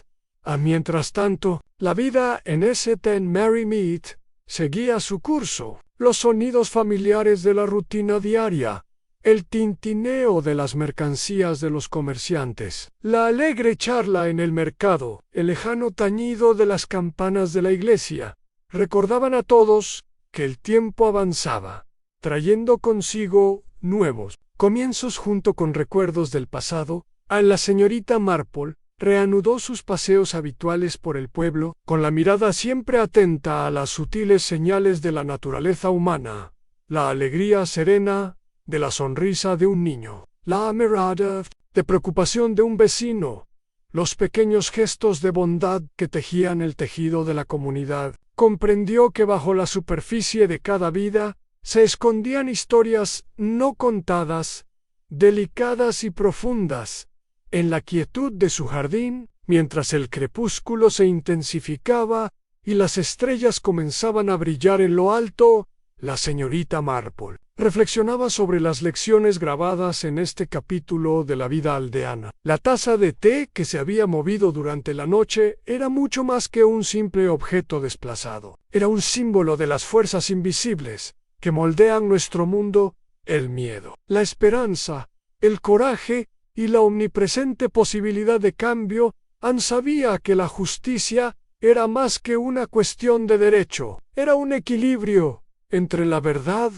Mientras tanto, la vida en St. Mary Mead seguía su curso. Los sonidos familiares de la rutina diaria, el tintineo de las mercancías de los comerciantes, la alegre charla en el mercado, el lejano tañido de las campanas de la iglesia, recordaban a todos que el tiempo avanzaba, trayendo consigo nuevos comienzos junto con recuerdos del pasado. La señorita Marple reanudó sus paseos habituales por el pueblo, con la mirada siempre atenta a las sutiles señales de la naturaleza humana, la alegría serena de la sonrisa de un niño, la mirada de preocupación de un vecino, los pequeños gestos de bondad que tejían el tejido de la comunidad. Comprendió que bajo la superficie de cada vida se escondían historias no contadas delicadas y profundas, en la quietud de su jardín, mientras el crepúsculo se intensificaba y las estrellas comenzaban a brillar en lo alto, la señorita Marple reflexionaba sobre las lecciones grabadas en este capítulo de la vida aldeana. La taza de té que se había movido durante la noche era mucho más que un simple objeto desplazado. Era un símbolo de las fuerzas invisibles que moldean nuestro mundo: el miedo, la esperanza, el coraje y la omnipresente posibilidad de cambio. Anne sabía que la justicia era más que una cuestión de derecho, era un equilibrio entre la verdad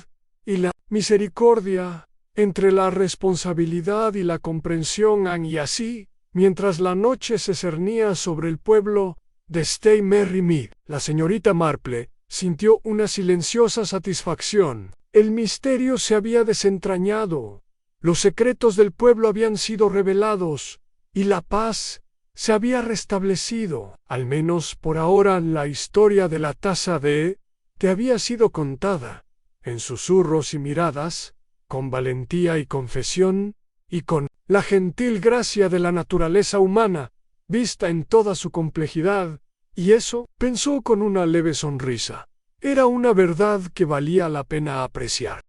y la misericordia, entre la responsabilidad y la comprensión. Y así, mientras la noche se cernía sobre el pueblo de St. Mary Mead, la señorita Marple sintió una silenciosa satisfacción. El misterio se había desentrañado, los secretos del pueblo habían sido revelados, y la paz se había restablecido. Al menos por ahora la historia de la taza de té había sido contada, en susurros y miradas, con valentía y confesión, y con la gentil gracia de la naturaleza humana, vista en toda su complejidad, y eso, pensó con una leve sonrisa, era una verdad que valía la pena apreciar.